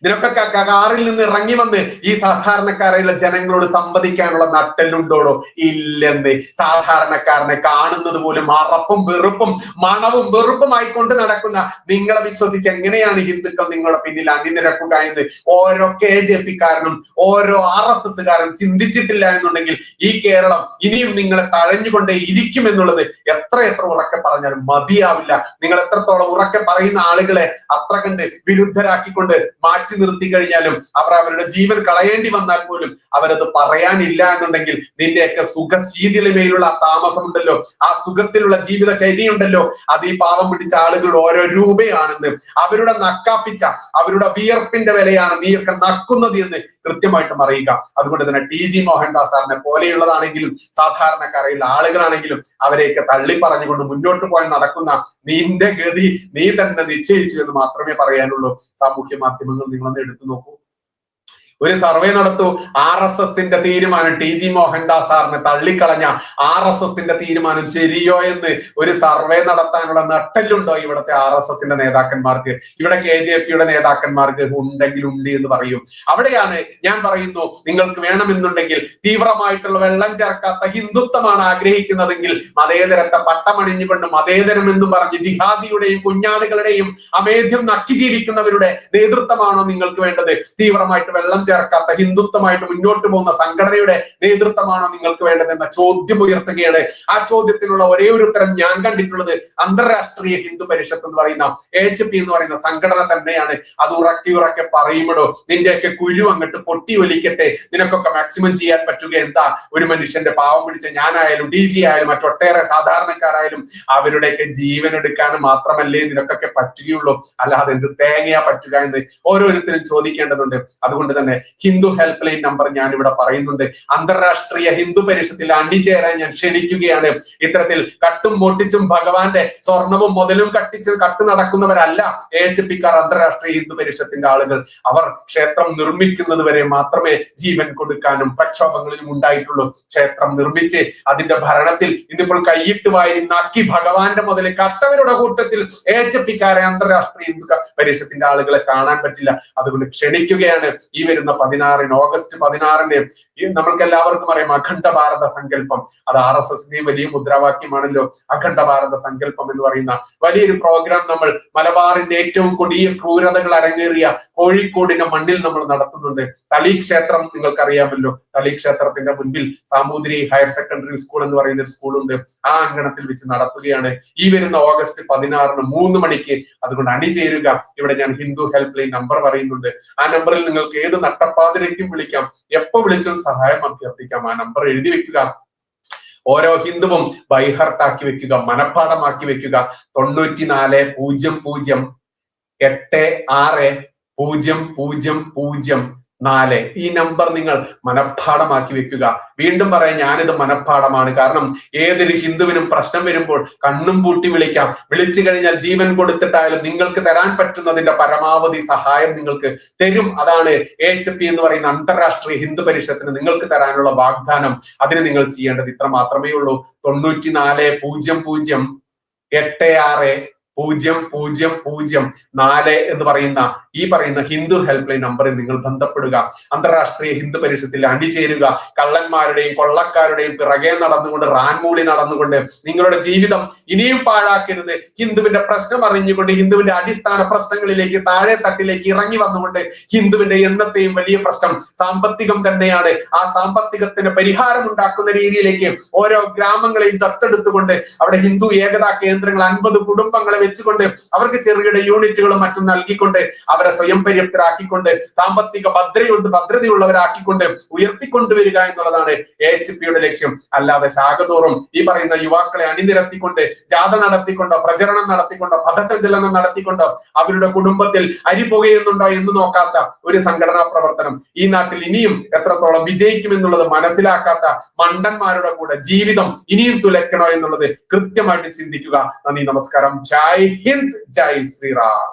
നിനക്കൊക്കെ കാറിൽ നിന്ന് ഇറങ്ങി വന്ന് ഈ സാധാരണക്കാരായുള്ള ജനങ്ങളോട് സംവദിക്കാനുള്ള നട്ടെല്ലുണ്ടോടോ? ഇല്ലെന്ന്. സാധാരണക്കാരനെ കാണുന്നത് പോലും അറപ്പും വെറുപ്പും മണവും വെറുപ്പുമായി കൊണ്ട് നടക്കുന്ന നിങ്ങളെ വിശ്വസിച്ച് എങ്ങനെയാണ് ഹിന്ദുക്കൾ നിങ്ങളുടെ പിന്നിൽ അണിനിരക്കുക എന്ന് ഓരോ KJPക്കാരനും ഓരോ RSSകാരനും ചിന്തിച്ചിട്ടില്ല എന്നുണ്ടെങ്കിൽ ഈ കേരളം ഇനിയും നിങ്ങളെ തഴഞ്ഞുകൊണ്ടേ ഇരിക്കും എന്നുള്ളത് എത്ര ഉറക്കെ പറഞ്ഞാലും മതിയാവില്ല. നിങ്ങൾ എത്രത്തോളം ഉറക്കെ പറയുന്ന ആളുകളെ അത്ര കണ്ട് വിരുദ്ധരാക്കിക്കൊണ്ട് മാറ്റി നിർത്തി കഴിഞ്ഞാലും അവർ അവരുടെ ജീവൻ കളയേണ്ടി വന്നാൽ പോലും അവരത് പറയാനില്ല എന്നുണ്ടെങ്കിൽ നിന്റെയൊക്കെ സുഖശീതിളിമയിലുള്ള താമസമുണ്ടല്ലോ, ആ സുഖത്തിലുള്ള ജീവിത ചര്യയുണ്ടല്ലോ, അത് ഈ പാവം പിടിച്ച ആളുകളുടെ ഓരോ രൂപയാണെന്ന്, അവരുടെ നക്കാപ്പിച്ച അവരുടെ വിയർപ്പിന്റെ വിലയാണ് നീയൊക്കെ നക്കുന്നത് എന്ന് കൃത്യമായിട്ടും അറിയുക. അതുകൊണ്ട് തന്നെ TG മോഹൻദാസ് സാറിനെ പോലെയുള്ളതാണെങ്കിലും സാധാരണക്കാരെയുള്ള ആളുകളാണെങ്കിലും അവരെയൊക്കെ തള്ളി പറഞ്ഞുകൊണ്ട് മുന്നോട്ട് പോയി നടക്കുന്ന നിന്റെ ഗതി നീ തന്നെ നിശ്ചയിച്ചു എന്ന് മാത്രമേ പറയാനുള്ളൂ. സാമൂഹ്യ മാധ്യമങ്ങൾ നിങ്ങളൊന്ന് എടുത്തു നോക്കൂ. ഒരു സർവേ നടത്തൂ. RSSന്റെ തീരുമാനം, TG മോഹൻദാസ് സാറിനെ തള്ളിക്കളഞ്ഞ RSSന്റെ തീരുമാനം ശരിയോ എന്ന് ഒരു സർവേ നടത്താനുള്ള നട്ടെല്ലുണ്ടോ ഇവിടുത്തെ RSSന്റെ നേതാക്കന്മാർക്ക്, ഇവിടെ KJPയുടെ നേതാക്കന്മാർക്ക്? ഉണ്ടെങ്കിൽ ഉണ്ട് എന്ന് പറയൂ. അവിടെയാണ് ഞാൻ പറയുന്നു, നിങ്ങൾക്ക് വേണമെന്നുണ്ടെങ്കിൽ തീവ്രമായിട്ടുള്ള വെള്ളം ചേർക്കാത്ത ഹിന്ദുത്വമാണ് ആഗ്രഹിക്കുന്നതെങ്കിൽ മതേതരത്തെ പട്ടമണിഞ്ഞുകൊണ്ട് മതേതരം എന്നും പറഞ്ഞ് ജിഹാദിയുടെയും കുഞ്ഞാടുകളുടെയും അമേധ്യം നക്കി ജീവിക്കുന്നവരുടെ നേതൃത്വമാണോ നിങ്ങൾക്ക് വേണ്ടത്? തീവ്രമായിട്ട് വെള്ളം ചേർക്കാത്ത ഹിന്ദുത്വമായിട്ട് മുന്നോട്ട് പോകുന്ന സംഘടനയുടെ നേതൃത്വമാണോ നിങ്ങൾക്ക് വേണ്ടതെന്ന ചോദ്യം ഉയർത്തുകയാണ്. ആ ചോദ്യത്തിനുള്ള ഒരേ ഒരു ഉത്തരം ഞാൻ കണ്ടിട്ടുള്ളത് അന്തർരാഷ്ട്രീയ ഹിന്ദു പരിഷത്ത് എന്ന് പറയുന്ന AHP എന്ന് പറയുന്ന സംഘടന തന്നെയാണ്. അത് ഉറക്കെ പറയുമ്പോഴോ നിന്റെയൊക്കെ കുരു അങ്ങോട്ട് പൊട്ടി ഒലിക്കട്ടെ, നിനക്കൊക്കെ മാക്സിമം ചെയ്യാൻ പറ്റുക എന്താ? ഒരു മനുഷ്യന്റെ പാവം പിടിച്ച ഞാനായാലും DG ആയാലും മറ്റൊട്ടേറെ സാധാരണക്കാരായാലും അവരുടെയൊക്കെ ജീവൻ എടുക്കാൻ മാത്രമല്ലേ നിനക്കൊക്കെ പറ്റുകയുള്ളൂ, അല്ലാതെ എന്ത് തേങ്ങയാ പറ്റുക എന്ന് ഓരോരുത്തരും ചോദിക്കേണ്ടതുണ്ട്. അതുകൊണ്ട് തന്നെ ഹിന്ദു ഹെൽപ്പ് ലൈൻ നമ്പർ ഞാൻ ഇവിടെ പറയുന്നുണ്ട്. അന്തർരാഷ്ട്രീയ ഹിന്ദു പരിഷത്തിൽ അണിചേരാൻ ഞാൻ ക്ഷണിക്കുകയാണ്. ഇത്തരത്തിൽ കട്ടും പൊട്ടിച്ചും ഭഗവാന്റെ സ്വർണവും മുതലും കട്ടു നടക്കുന്നവരല്ല AHPക്കാർ, അന്തർരാഷ്ട്രീയ ഹിന്ദു പരിഷത്തിന്റെ ആളുകൾ. അവർ ക്ഷേത്രം നിർമ്മിക്കുന്നത് വരെ മാത്രമേ ജീവൻ കൊടുക്കാനും പ്രക്ഷോഭങ്ങളിലും ഉണ്ടായിട്ടുള്ളൂ. ക്ഷേത്രം നിർമ്മിച്ച് അതിന്റെ ഭരണത്തിൽ ഇന്നിപ്പോൾ കൈയിട്ട് വാരി നക്കി ഭഗവാന്റെ മുതൽ കട്ടവരുടെ കൂട്ടത്തിൽ AHPക്കാരെ, അന്തർരാഷ്ട്രീയ ഹിന്ദു പരിഷത്തിന്റെ ആളുകളെ കാണാൻ പറ്റില്ല. അതുകൊണ്ട് ക്ഷണിക്കുകയാണ്. ഈ വരുന്ന 16 ഓഗസ്റ്റ് 16 നമ്മൾക്ക് എല്ലാവർക്കും അറിയാം അഖണ്ഡ ഭാരത സങ്കല്പം. അത് RSSന്റെയും വലിയ മുദ്രാവാക്യമാണല്ലോ. അഖണ്ഡ ഭാരത സങ്കല്പം എന്ന് പറയുന്ന വലിയൊരു പ്രോഗ്രാം നമ്മൾ മലബാറിന്റെ ഏറ്റവും കൊടിയ ക്രൂരതകൾ അരങ്ങേറിയ കോഴിക്കോടിന്റെ മണ്ണിൽ നമ്മൾ നടത്തുന്നുണ്ട്. തളി ക്ഷേത്രം നിങ്ങൾക്കറിയാമല്ലോ. തളി ക്ഷേത്രത്തിന്റെ മുൻപിൽ സാമൂതിരി ഹയർ സെക്കൻഡറി സ്കൂൾ എന്ന് പറയുന്ന ഒരു സ്കൂളുണ്ട്. ആ അങ്കണത്തിൽ വെച്ച് നടത്തുകയാണ് ഈ വരുന്ന ഓഗസ്റ്റ് 16 3 മണിക്ക്. അതുകൊണ്ട് അണിചേരുക. ഇവിടെ ഞാൻ ഹിന്ദു ഹെൽപ്പ് ലൈൻ നമ്പർ പറയുന്നുണ്ട്. ആ നമ്പറിൽ നിങ്ങൾക്ക് ഏത് നട്ടപ്പാതിരേക്കും വിളിക്കാം, എപ്പോ വിളിച്ചും സഹായം അഭ്യർത്ഥിക്കാം. ആ നമ്പർ എഴുതി വെക്കുക. ഓരോ ഹിന്ദുവും ബൈഹർട്ടാക്കി വെക്കുക, മനഃപ്പാഠമാക്കി വെക്കുക. 9400860004. ഈ നമ്പർ നിങ്ങൾ മനഃപ്പാഠമാക്കി വെക്കുക. വീണ്ടും പറയാം, ഞാനിത് മനഃപ്പാഠമാണ്. കാരണം ഏതൊരു ഹിന്ദുവിനും പ്രശ്നം വരുമ്പോൾ കണ്ണും പൂട്ടി വിളിക്കാം. വിളിച്ചു കഴിഞ്ഞാൽ ജീവൻ കൊടുത്തിട്ടായാലും നിങ്ങൾക്ക് തരാൻ പറ്റുന്നതിന്റെ പരമാവധി സഹായം നിങ്ങൾക്ക് തരും. അതാണ് AHP എന്ന് പറയുന്ന അന്തർരാഷ്ട്രീയ ഹിന്ദു പരിഷത്തിന് നിങ്ങൾക്ക് തരാനുള്ള വാഗ്ദാനം. അതിന് നിങ്ങൾ ചെയ്യേണ്ടത് ഇത്ര മാത്രമേ ഉള്ളൂ. 9400860004 എന്ന് പറയുന്ന ഈ പറയുന്ന ഹിന്ദു ഹെൽപ്പ് ലൈൻ നമ്പറിൽ നിങ്ങൾ ബന്ധപ്പെടുക. അന്തർരാഷ്ട്രീയ ഹിന്ദു പരിഷത്തിൽ അണിചേരുക. കള്ളന്മാരുടെയും കൊള്ളക്കാരുടെയും പിറകെ നടന്നുകൊണ്ട്, റാൻമൂളി നടന്നുകൊണ്ട് നിങ്ങളുടെ ജീവിതം ഇനിയും പാഴാക്കരുത്. ഹിന്ദുവിന്റെ പ്രശ്നം അറിഞ്ഞുകൊണ്ട്, ഹിന്ദുവിന്റെ അടിസ്ഥാന പ്രശ്നങ്ങളിലേക്ക്, താഴെ തട്ടിലേക്ക് ഇറങ്ങി വന്നുകൊണ്ട്, ഹിന്ദുവിന്റെ എന്നത്തെയും വലിയ പ്രശ്നം സാമ്പത്തികം തന്നെയാണ്. ആ സാമ്പത്തികത്തിന് പരിഹാരം ഉണ്ടാക്കുന്ന രീതിയിലേക്ക് ഓരോ ഗ്രാമങ്ങളെയും ദത്തെടുത്തുകൊണ്ട് അവിടെ ഹിന്ദു ഏകതാ കേന്ദ്രങ്ങൾ 50 കുടുംബങ്ങളെ വെച്ചുകൊണ്ട് അവർക്ക് ചെറുകിട യൂണിറ്റുകളും മറ്റും നൽകിക്കൊണ്ട് അവരെ സ്വയം പര്യാപ്തരാക്കിക്കൊണ്ട് സാമ്പത്തിക ഭദ്രതയുള്ളവരാക്കിക്കൊണ്ട് ഉയർത്തിക്കൊണ്ടുവരിക എന്നുള്ളതാണ് AHPയുടെ ലക്ഷ്യം. അല്ലാതെ ശാഖതോറും ഈ പറയുന്ന യുവാക്കളെ അണിനിരത്തിക്കൊണ്ട് ജാഥ നടത്തിക്കൊണ്ടോ, പ്രചരണം നടത്തിക്കൊണ്ടോ, പഥസഞ്ചലനം നടത്തിക്കൊണ്ടോ, അവരുടെ കുടുംബത്തിൽ അരി പുകയുന്നുണ്ടോ എന്ന് നോക്കാത്ത ഒരു സംഘടനാ പ്രവർത്തനം ഈ നാട്ടിൽ ഇനിയും എത്രത്തോളം വിജയിക്കുമെന്നുള്ളത് മനസ്സിലാക്കാത്ത മണ്ടന്മാരുടെ കൂടെ ജീവിതം ഇനിയും തുലയ്ക്കണോ എന്നുള്ളത് കൃത്യമായിട്ട് ചിന്തിക്കുക. നന്ദി, നമസ്കാരം. ജയ് ഹിന്ദ്, ജയ് ശ്രീറാം.